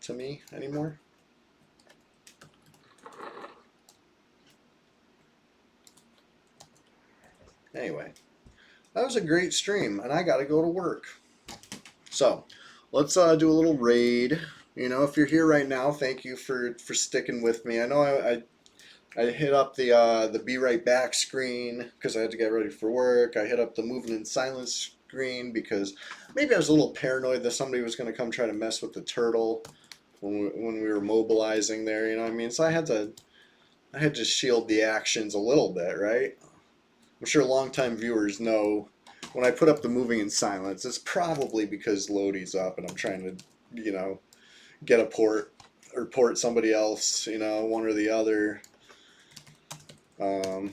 A: to me anymore. Anyway, that was a great stream, and I got to go to work. So, let's do a little raid. You know, if you're here right now, thank you for sticking with me. I know I hit up the be right back screen because I had to get ready for work. I hit up the moving in silence screen because maybe I was a little paranoid that somebody was going to come try to mess with the turtle when we were mobilizing there. You know what I mean? So I had to shield the actions a little bit, right? I'm sure longtime viewers know when I put up the moving in silence, it's probably because Lodi's up and I'm trying to, you know, get a port or port somebody else, you know, one or the other. Um,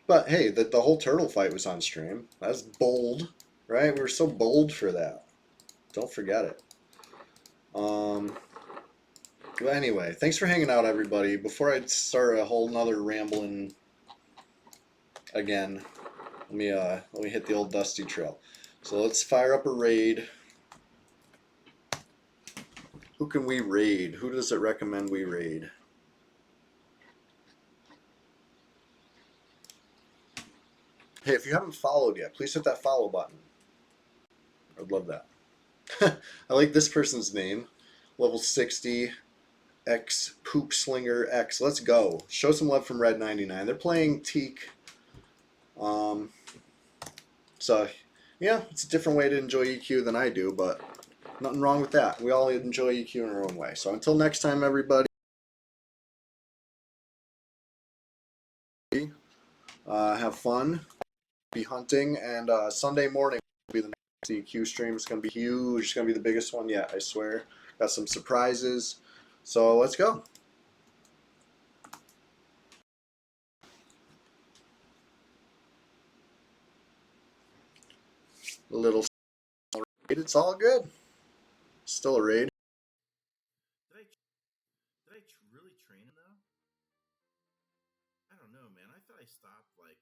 A: but hey, the whole turtle fight was on stream. That's bold, right? We were so bold for that. Don't forget it. Um, but anyway, thanks for hanging out, everybody. Before I start a whole nother rambling again, let me hit the old dusty trail. So let's fire up a raid. Who can we raid? Who does it recommend we raid? Hey, if you haven't followed yet, please hit that follow button. I'd love that. I like this person's name. Level 60, X Poop Slinger X. Let's go. Show some love from Red 99. They're playing Teak. Um, so, yeah, it's a different way to enjoy EQ than I do, but nothing wrong with that. We all enjoy EQ in our own way. So until next time, everybody, have fun. Be hunting, and Sunday morning will be the next EQ stream. It's going to be huge. It's going to be the biggest one yet, I swear. Got some surprises. So let's go. A little raid. It's all good. Still a raid.
B: Did I really train him though? I don't know, man. I thought I stopped like